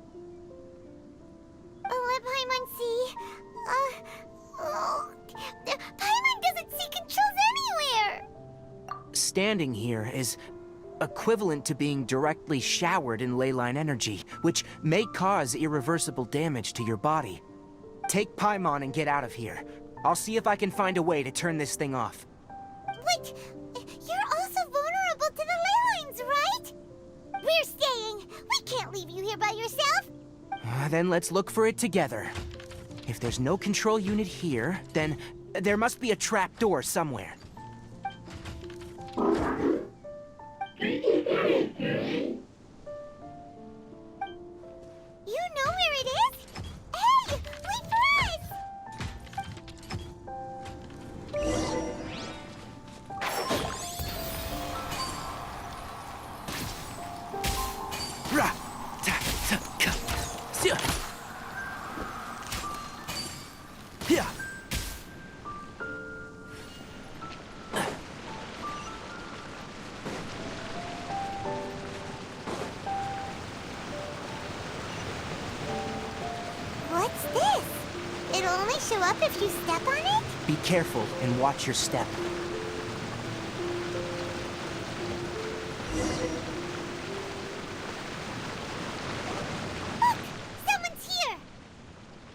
S1: Let Paimon see. Paimon doesn't see controls anywhere!
S6: Standing here is equivalent to being directly showered in ley line energy, which may cause irreversible damage to your body. Take Paimon and get out of here. I'll see if I can find a way to turn this thing off.
S1: Wait! You're also vulnerable to the ley lines, right? We're staying! We can't leave you here by yourself!
S6: Then let's look for it together. If there's no control unit here, then there must be a trap door somewhere.
S1: You know where it is? Hey! Wait for us!
S6: Ra! Ta! Ta! Ka! Sia! Yeah!
S1: What's this? It'll only show up if you step on it?
S6: Be careful and watch your step.
S1: Look! Someone's here!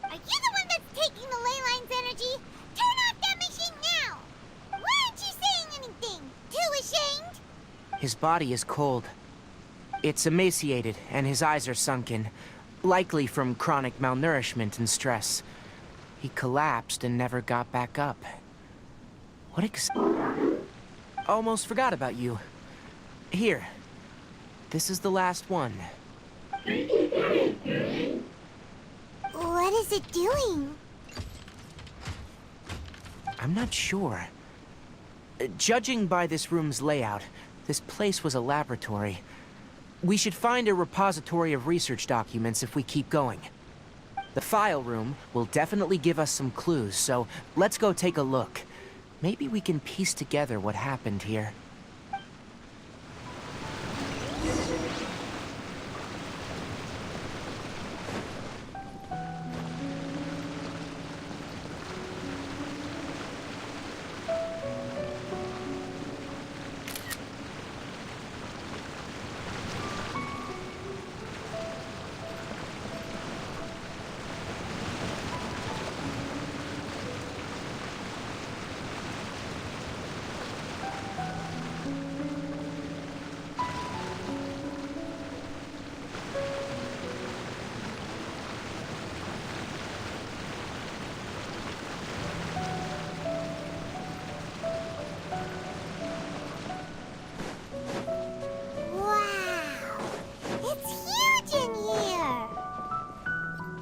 S1: Are you the one that's taking the ley line's energy? Turn off that machine now! Why aren't you saying anything? Too ashamed?
S6: His body is cold. It's emaciated, and his eyes are sunken, likely from chronic malnourishment and stress. He collapsed and never got back up. What Almost forgot about you. Here. This is the last one.
S1: What is it doing?
S6: I'm not sure. Judging by this room's layout, this place was a laboratory. We should find a repository of research documents if we keep going. The file room will definitely give us some clues, so let's go take a look. Maybe we can piece together what happened here.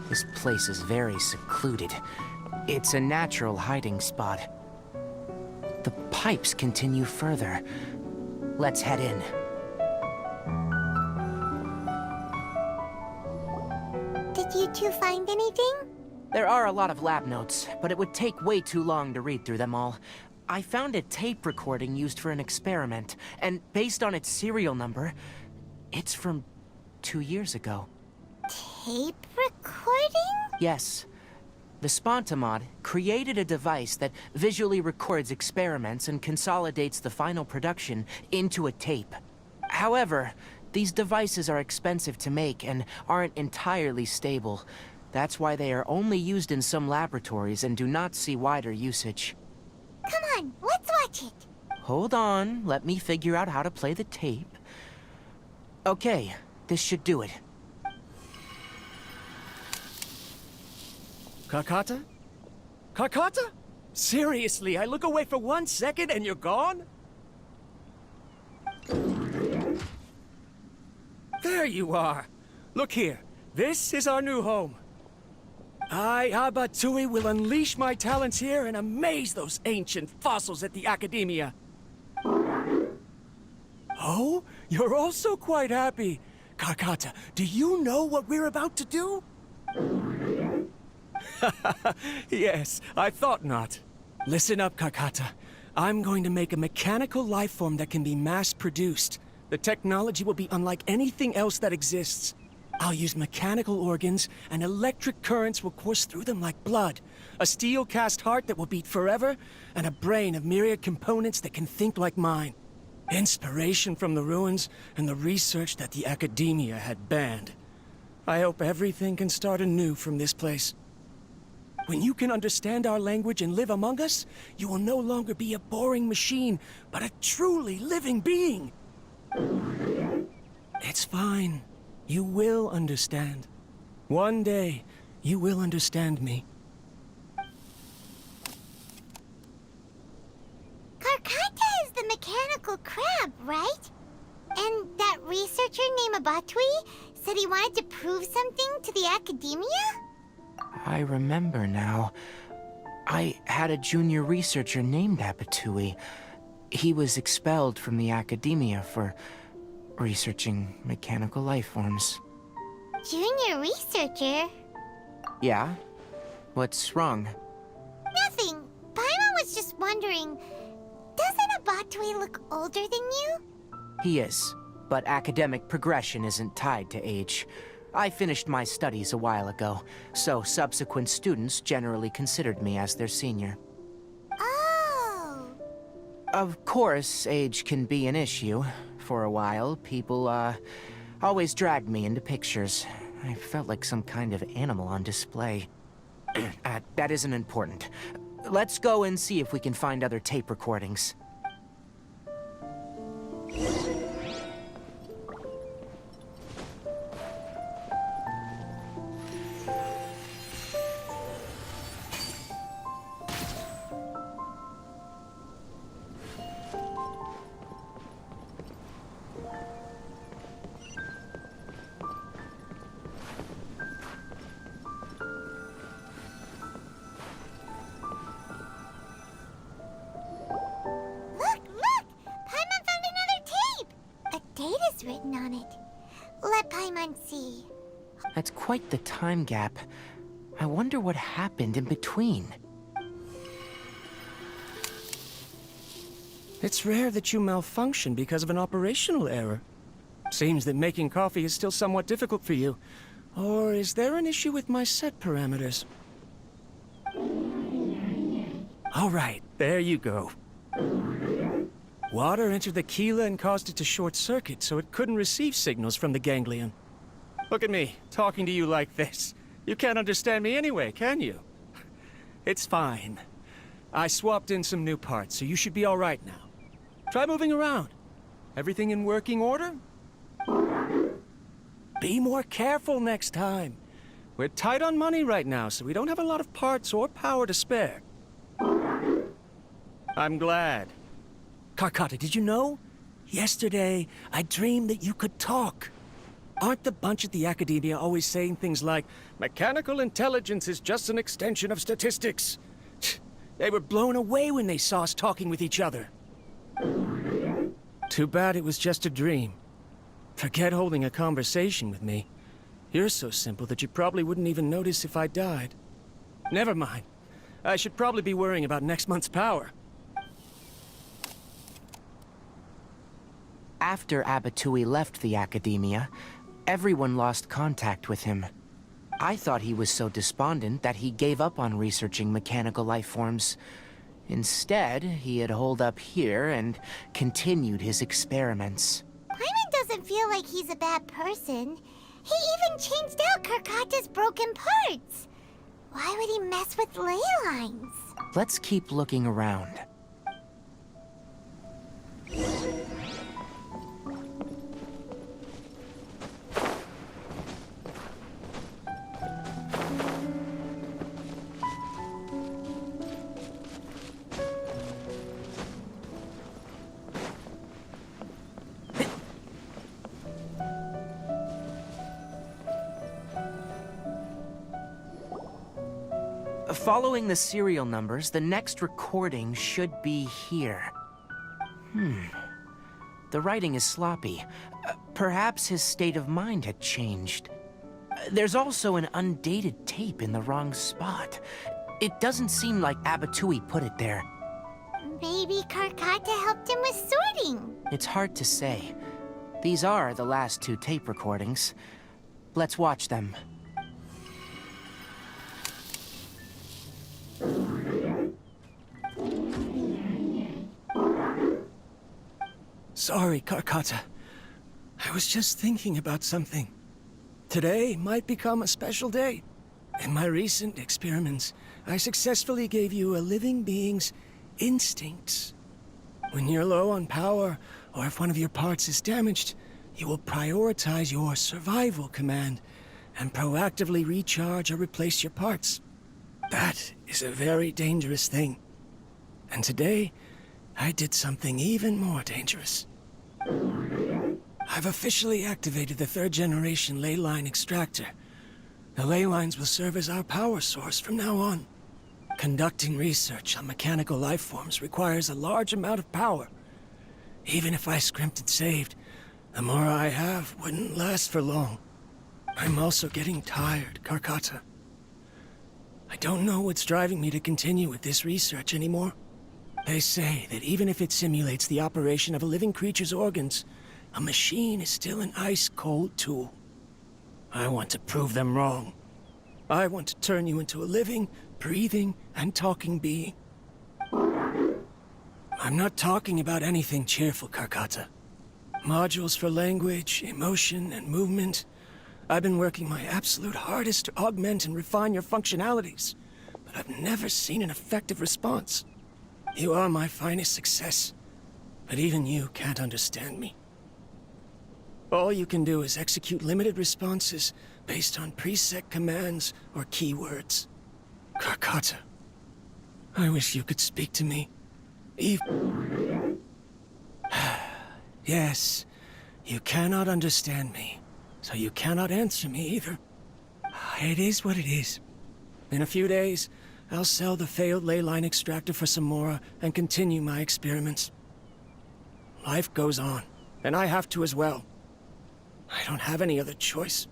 S6: This place is very secluded. It's a natural hiding spot. The pipes continue further. Let's head in.
S1: Did you two find anything?
S6: There are a lot of lab notes, but it would take way too long to read through them all. I found a tape recording used for an experiment, and based on its serial number, it's from 2 years ago.
S1: Tape recording?
S6: Yes. The Spontamod created a device that visually records experiments and consolidates the final production into a tape. However, these devices are expensive to make and aren't entirely stable. That's why they are only used in some laboratories and do not see wider usage.
S1: Come on, let's watch it.
S6: Hold on, let me figure out how to play the tape. Okay, this should do it.
S13: Karkata? Karkata? Seriously, I look away for 1 second and you're gone? There you are. Look here. This is our new home. I, Abatsui, will unleash my talents here and amaze those ancient fossils at the Academia. Oh, you're also quite happy. Karkata, do you know what we're about to do? Yes, I thought not. Listen up, Karkata. I'm going to make a mechanical life form that can be mass-produced. The technology will be unlike anything else that exists. I'll use mechanical organs, and electric currents will course through them like blood. A steel-cast heart that will beat forever, and a brain of myriad components that can think like mine. Inspiration from the ruins, and the research that the Academia had banned. I hope everything can start anew from this place. When you can understand our language and live among us, you will no longer be a boring machine, but a truly living being. It's fine. You will understand. One day, you will understand me.
S1: Karkata is the mechanical crab, right? And that researcher named Abatui said he wanted to prove something to the Academia?
S6: I remember now. I had a junior researcher named Abatui. He was expelled from the Academia for researching mechanical life forms.
S1: Junior researcher?
S6: Yeah? What's wrong?
S1: Nothing. Paimon was just wondering, doesn't Abatui look older than you?
S6: He is, but academic progression isn't tied to age. I finished my studies a while ago, so subsequent students generally considered me as their senior.
S1: Oh.
S6: Of course, age can be an issue. For a while, people, always dragged me into pictures. I felt like some kind of animal on display. That isn't important. Let's go and see if we can find other tape recordings.
S1: Written on it. Let Paimon see.
S6: That's quite the time gap. I wonder what happened in between.
S13: It's rare that you malfunction because of an operational error. Seems that making coffee is still somewhat difficult for you. Or is there an issue with my set parameters? All right, there you go. Water entered the Keela and caused it to short-circuit, so it couldn't receive signals from the ganglion. Look at me, talking to you like this. You can't understand me anyway, can you? It's fine. I swapped in some new parts, so you should be all right now. Try moving around. Everything in working order? Be more careful next time. We're tight on money right now, so we don't have a lot of parts or power to spare. I'm glad. Karkata, did you know? Yesterday, I dreamed that you could talk. Aren't the bunch at the Academia always saying things like, mechanical intelligence is just an extension of statistics? They were blown away when they saw us talking with each other. Too bad it was just a dream. Forget holding a conversation with me. You're so simple that you probably wouldn't even notice if I died. Never mind. I should probably be worrying about next month's power.
S6: After Abatui left the Academia, everyone lost contact with him. I thought he was so despondent that he gave up on researching mechanical life forms. Instead, he had holed up here and continued his experiments.
S1: Paimon doesn't feel like he's a bad person. He even changed out Karkata's broken parts. Why would he mess with ley lines?
S6: Let's keep looking around. Following the serial numbers, the next recording should be here. The writing is sloppy. Perhaps his state of mind had changed. There's also an undated tape in the wrong spot. It doesn't seem like Abatui put it there.
S1: Maybe Karkata helped him with sorting.
S6: It's hard to say. These are the last 2 tape recordings. Let's watch them.
S13: Sorry, Karkata. I was just thinking about something. Today might become a special day. In my recent experiments, I successfully gave you a living being's instincts. When you're low on power, or if one of your parts is damaged, you will prioritize your survival command and proactively recharge or replace your parts. That is a very dangerous thing. And today, I did something even more dangerous. I've officially activated the 3rd generation ley line extractor. The ley lines will serve as our power source from now on. Conducting research on mechanical life forms requires a large amount of power. Even if I scrimped and saved, the more I have wouldn't last for long. I'm also getting tired, Karkata. I don't know what's driving me to continue with this research anymore. They say that even if it simulates the operation of a living creature's organs, a machine is still an ice-cold tool. I want to prove them wrong. I want to turn you into a living, breathing, and talking being. I'm not talking about anything cheerful, Karkata. Modules for language, emotion, and movement. I've been working my absolute hardest to augment and refine your functionalities, but I've never seen an effective response. You are my finest success, but even you can't understand me. All you can do is execute limited responses based on preset commands or keywords. Karkata, I wish you could speak to me. Yes, you cannot understand me, so you cannot answer me either. It is what it is. In a few days, I'll sell the failed ley line extractor for some more and continue my experiments. Life goes on, and I have to as well. I don't have any other choice.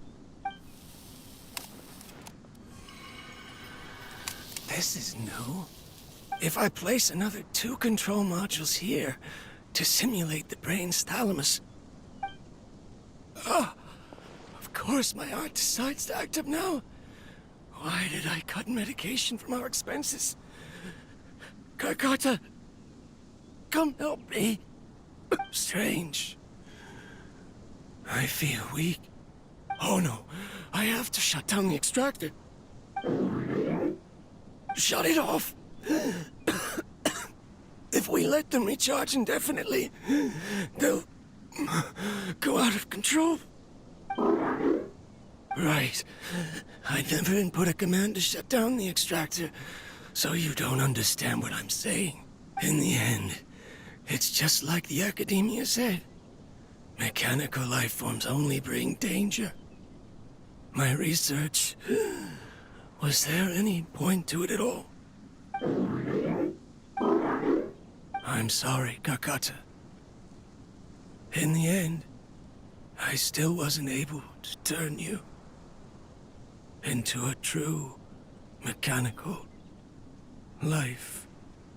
S13: This is new. If I place another 2 control modules here to simulate the brain's thalamus... Of course my heart decides to act up now. Why did I cut medication from our expenses? Karkata, come help me. Strange. I feel weak. Oh no, I have to shut down the extractor. Shut it off. If we let them recharge indefinitely, they'll go out of control. Right. I never input a command to shut down the extractor, so you don't understand what I'm saying. In the end, it's just like the Academia said. Mechanical life forms only bring danger. My research... Was there any point to it at all? I'm sorry, Karkata. In the end, I still wasn't able to turn you into a true mechanical life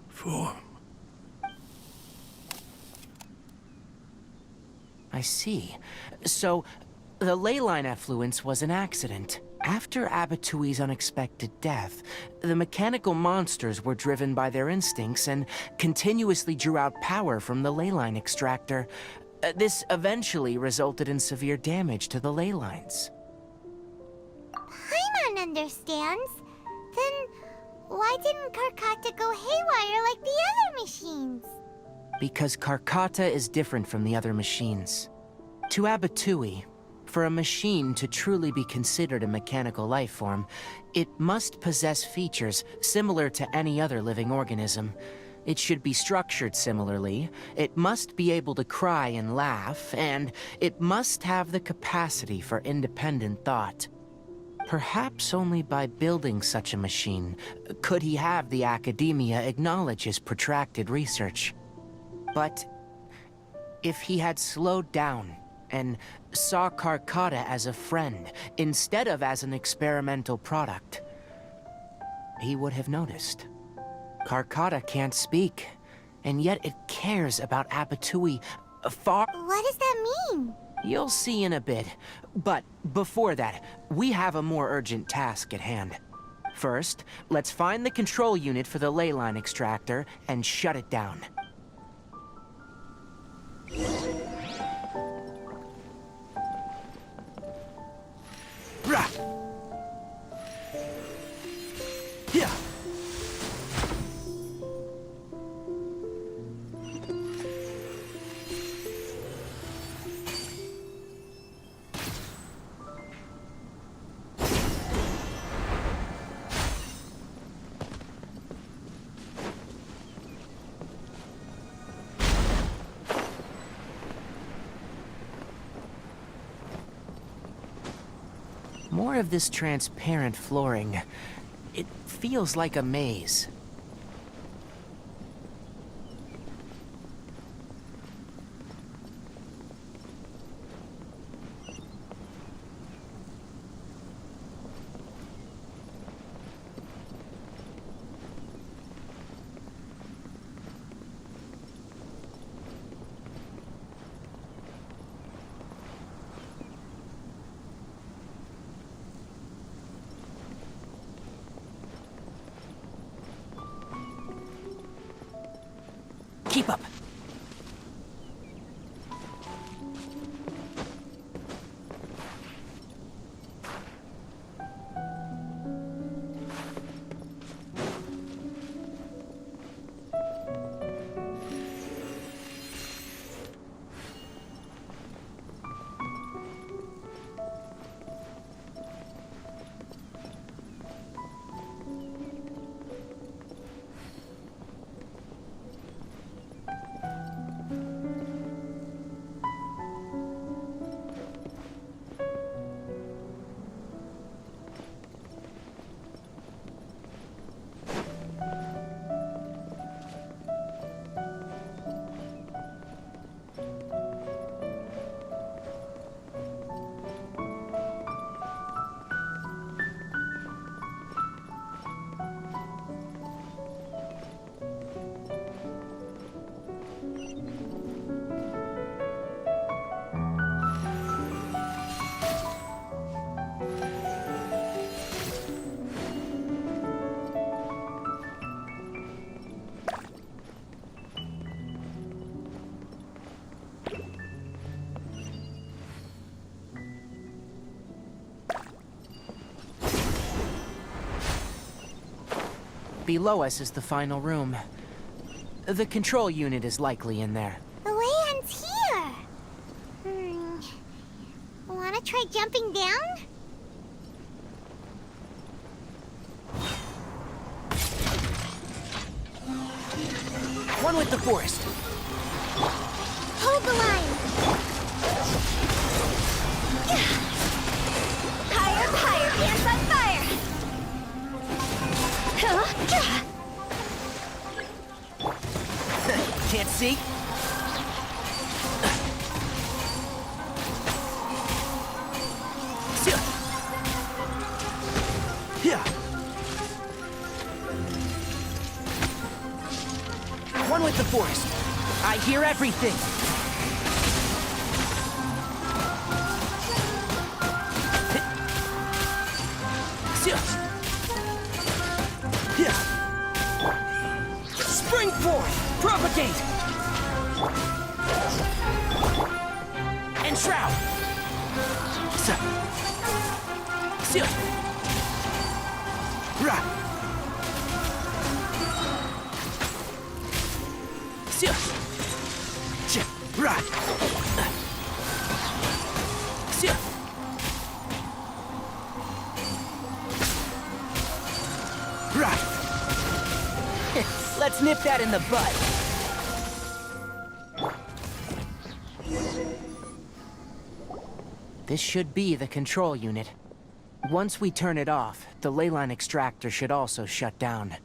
S13: form.
S6: I see. So, the ley line effluence was an accident. After Abatui's unexpected death, the mechanical monsters were driven by their instincts and continuously drew out power from the ley line extractor. This eventually resulted in severe damage to the ley lines.
S1: Paimon understands. Then why didn't Karkata go haywire like the other machines?
S6: Because Karkata is different from the other machines. To Abatui, for a machine to truly be considered a mechanical life form, it must possess features similar to any other living organism. It should be structured similarly, it must be able to cry and laugh, and it must have the capacity for independent thought. Perhaps only by building such a machine could he have the Academia acknowledge his protracted research. But if he had slowed down and saw Karkata as a friend instead of as an experimental product, he would have noticed. Karkata can't speak, and yet it cares about Apatui far...
S1: What does that mean?
S6: You'll see in a bit, but before that, we have a more urgent task at hand. First, let's find the control unit for the ley line extractor and shut it down.
S5: Rah! Yeah!
S6: More of this transparent flooring. It feels like a maze.
S5: Keep up!
S6: Below us is the final room. The control unit is likely in there.
S1: The way ends here. Wanna try jumping down?
S6: One with the forest.
S1: Hold the line. Higher, higher, pants on fire.
S6: Can't see?
S5: Yeah!
S6: One with the forest. I hear everything.
S5: Spring forth! Propagate!
S6: And shroud. Let's nip that in the bud. This should be the control unit. Once we turn it off, the ley line extractor should also shut down.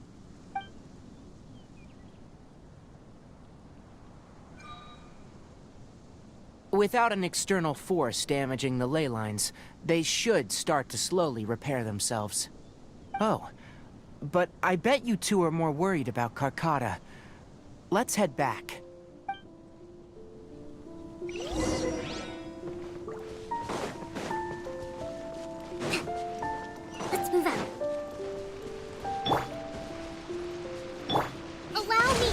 S6: Without an external force damaging the ley lines, they should start to slowly repair themselves. Oh, but I bet you two are more worried about Karkata. Let's head back.
S4: Let's move out. Allow me!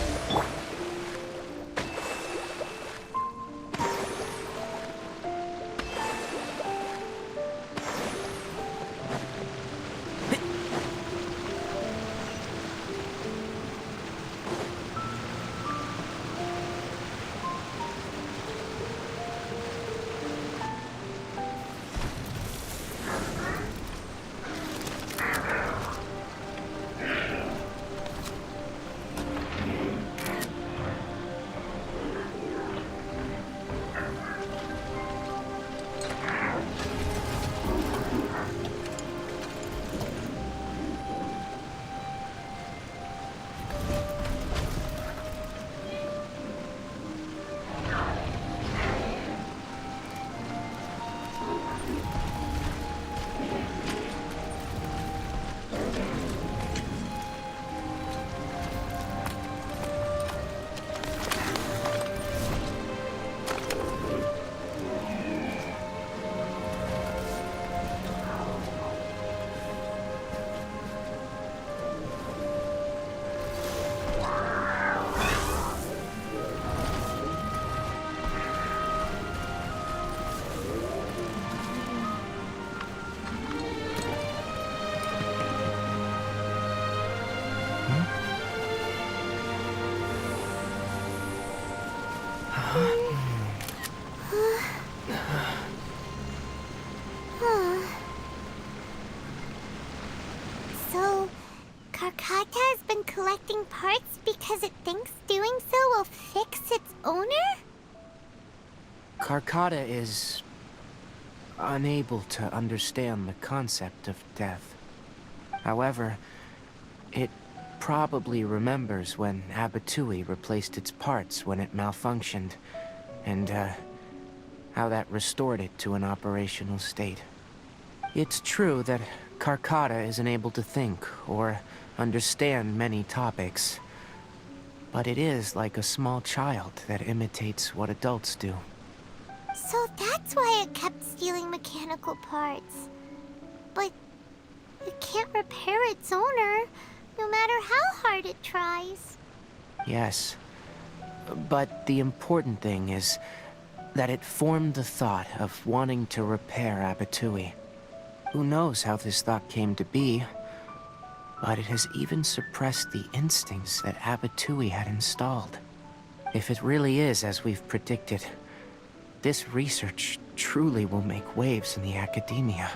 S1: So, Karkata has been collecting parts because it thinks doing so will fix its owner?
S6: Karkata is unable to understand the concept of death. However, it probably remembers when Abatui replaced its parts when it malfunctioned, and how that restored it to an operational state. It's true that Karkata isn't able to think or understand many topics, but it is like a small child that imitates what adults do.
S1: So that's why it kept stealing mechanical parts. But it can't repair its owner, no matter how hard it tries.
S6: Yes, but the important thing is that it formed the thought of wanting to repair Abatui. Who knows how this thought came to be, but it has even suppressed the instincts that Abatui had installed. If it really is as we've predicted, this research truly will make waves in the academia.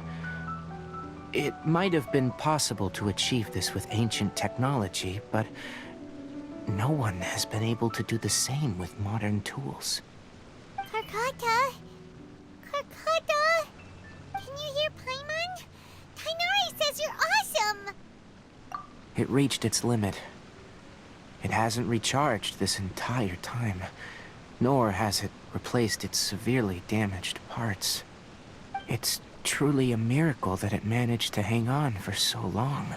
S6: It might have been possible to achieve this with ancient technology, but no one has been able to do the same with modern tools.
S1: Karkata? Karkata? Can you hear Paimon? Tighnari says you're awesome!
S6: It reached its limit. It hasn't recharged this entire time, nor has it replaced its severely damaged parts. It's truly a miracle that it managed to hang on for so long.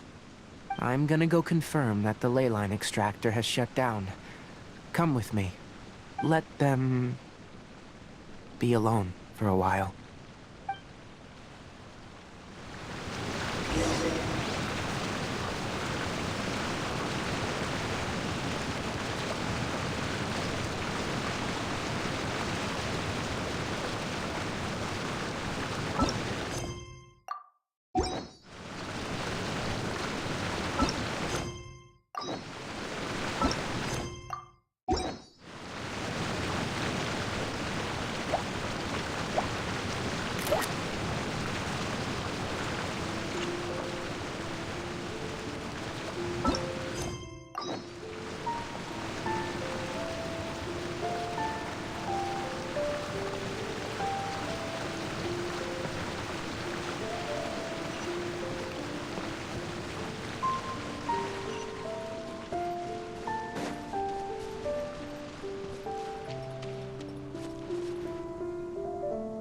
S6: I'm gonna go confirm that the ley line extractor has shut down. Come with me. Let them be alone for a while.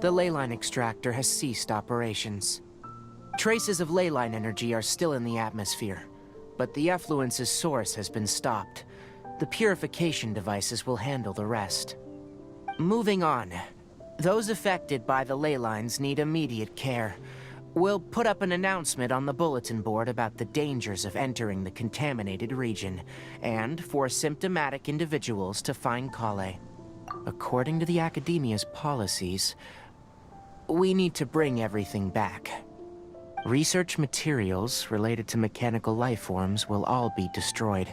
S6: the leyline extractor has ceased operations. Traces of leyline energy are still in the atmosphere, but the effluence's source has been stopped. The purification devices will handle the rest. Moving on. Those affected by the ley lines need immediate care. We'll put up an announcement on the bulletin board about the dangers of entering the contaminated region, and for symptomatic individuals to find Kale. According to the Academia's policies, we need to bring everything back. Research materials related to mechanical life forms will all be destroyed,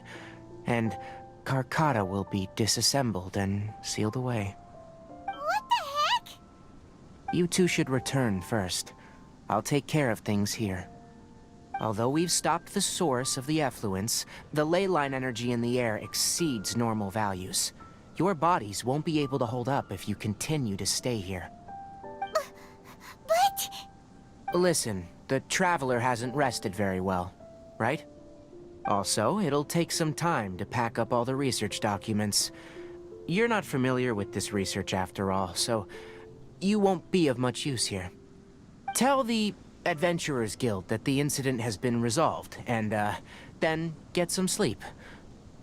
S6: and Karkata will be disassembled and sealed away.
S1: What the heck?
S6: You two should return first. I'll take care of things here. Although we've stopped the source of the effluence, the ley line energy in the air exceeds normal values. Your bodies won't be able to hold up if you continue to stay here.
S1: But...
S6: Listen, the Traveler hasn't rested very well, right? Also, it'll take some time to pack up all the research documents. You're not familiar with this research after all, so you won't be of much use here. Tell the Adventurers Guild that the incident has been resolved, and, then get some sleep.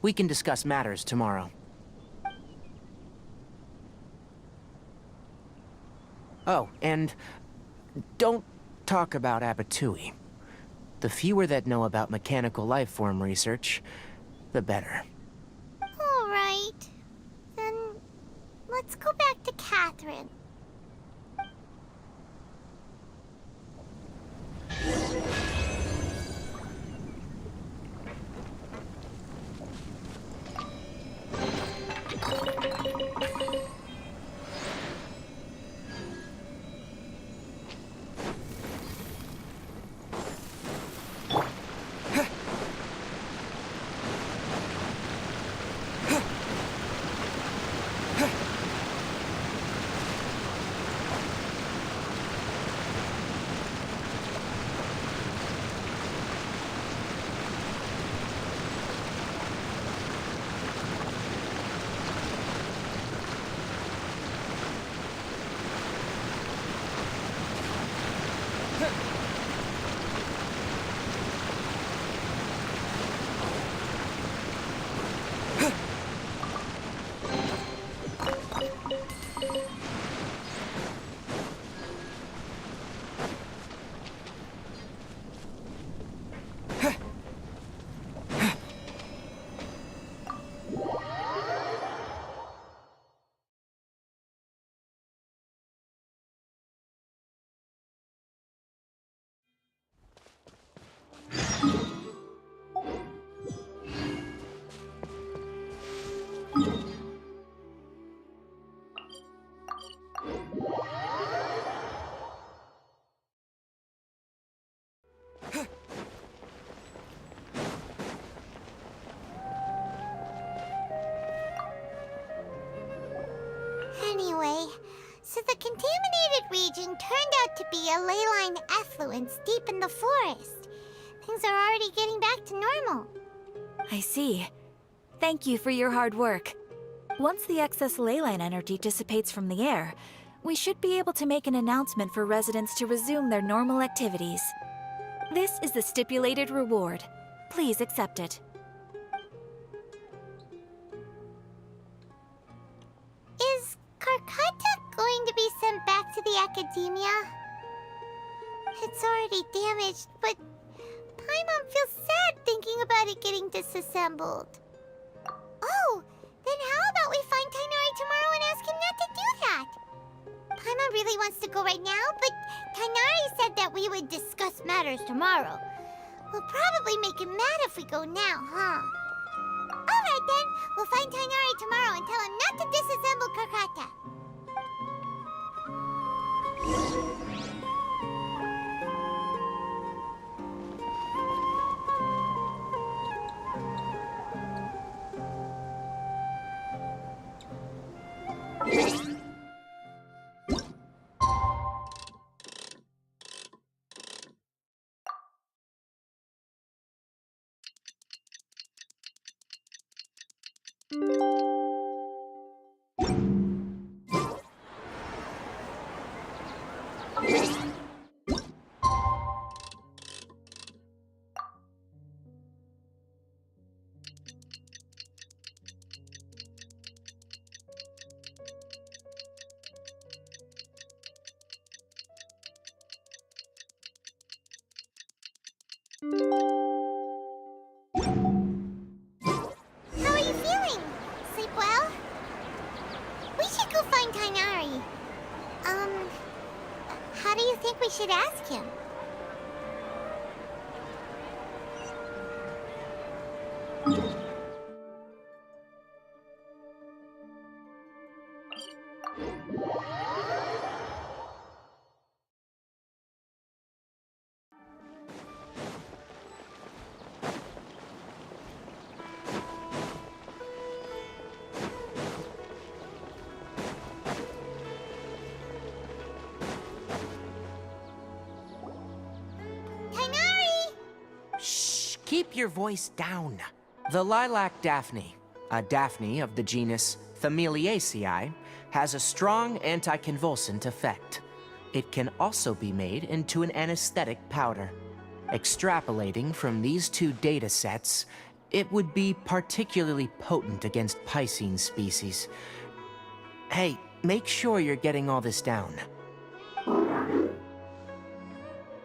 S6: We can discuss matters tomorrow. Oh, and don't talk about Abatui. The fewer that know about mechanical life form research, the better.
S1: All right. Then let's go back to Catherine. Anyway, so the contaminated region turned out to be a leyline effluence deep in the forest. Things are already getting back to normal.
S3: I see. Thank you for your hard work. Once the excess leyline energy dissipates from the air, we should be able to make an announcement for residents to resume their normal activities. This is the stipulated reward. Please accept it.
S1: Is Karkata going to be sent back to the Academia? It's already damaged, but Paimon feels sad thinking about it getting disassembled. Oh, then how about we find Tighnari tomorrow and ask him not to do that? Paimon really wants to go right now, but Tighnari said that we would discuss matters tomorrow. We'll probably make him mad if we go now, huh? Alright then, we'll find Tighnari tomorrow and tell him not to disassemble Karkata. Tighnari. How do you think we should ask him?
S6: Shh! Keep your voice down. The lilac daphne, a daphne of the genus Familiaceae, has a strong anticonvulsant effect. It can also be made into an anesthetic powder. Extrapolating from these two data sets, it would be particularly potent against Piscine species. Hey, make sure you're getting all this down.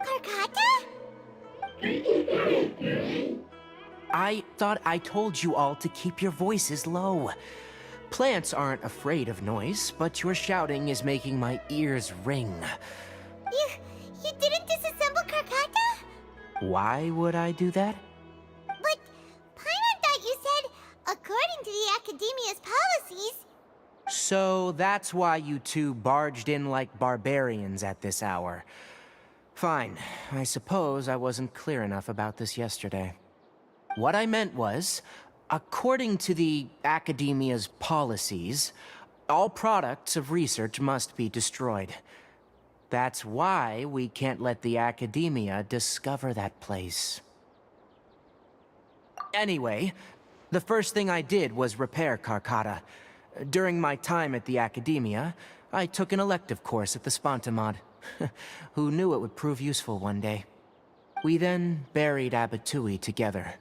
S1: Karkata?
S6: I thought I told you all to keep your voices low. Plants aren't afraid of noise, but your shouting is making my ears ring.
S1: You didn't disassemble Karkata?
S6: Why would I do that?
S1: But Paimon thought you said, according to the Academia's policies...
S6: So that's why you two barged in like barbarians at this hour. Fine. I suppose I wasn't clear enough about this yesterday. What I meant was, according to the Academia's policies, all products of research must be destroyed. That's why we can't let the Academia discover that place. Anyway, the first thing I did was repair Karkata. During my time at the Academia, I took an elective course at the Spontamod. Who knew it would prove useful one day? We then buried Abatui together.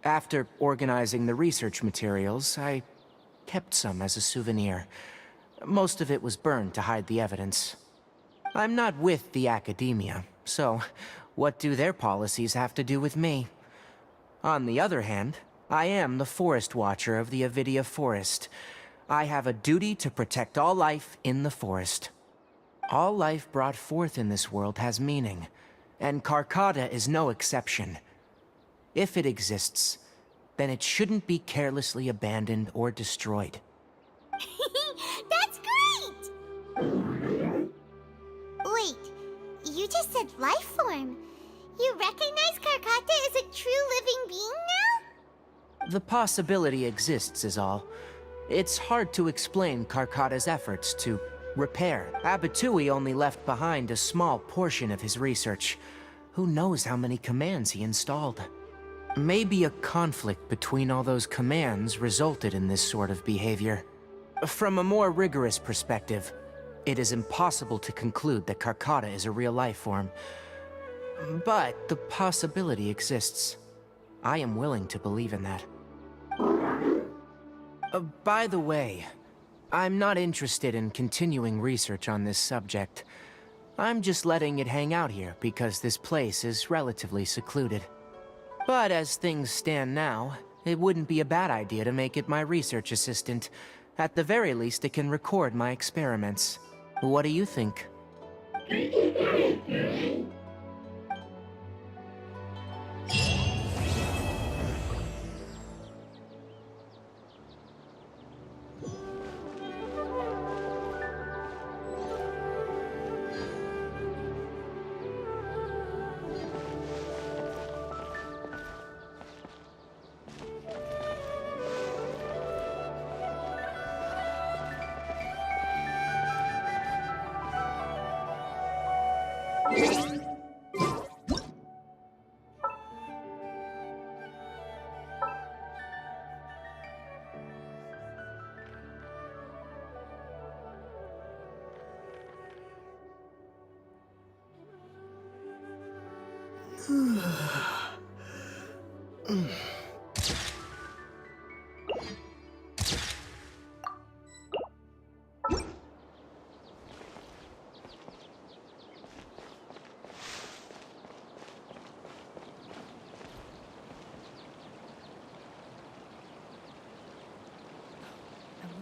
S6: After organizing the research materials, I kept some as a souvenir. Most of it was burned to hide the evidence. I'm not with the Academia, so what do their policies have to do with me? On the other hand, I am the Forest Watcher of the Avidia Forest. I have a duty to protect all life in the forest. All life brought forth in this world has meaning, and Karkata is no exception. If it exists, then it shouldn't be carelessly abandoned or destroyed.
S1: That's great! Wait, you just said life form. You recognize Karkata as a true living being now?
S6: The possibility exists is all. It's hard to explain Karkata's efforts to repair. Abatui only left behind a small portion of his research. Who knows how many commands he installed? Maybe a conflict between all those commands resulted in this sort of behavior. From a more rigorous perspective, it is impossible to conclude that Karkata is a real life form. But the possibility exists. I am willing to believe in that. By the way, I'm not interested in continuing research on this subject. I'm just letting it hang out here because this place is relatively secluded. But as things stand now, it wouldn't be a bad idea to make it my research assistant. At the very least, it can record my experiments. What do you think?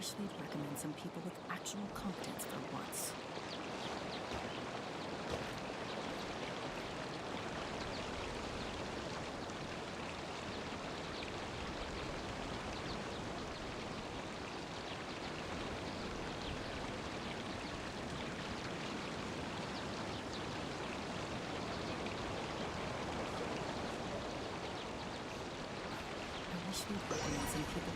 S2: wish they'd recommend some people with actual competence for once. I wish they'd recommend some people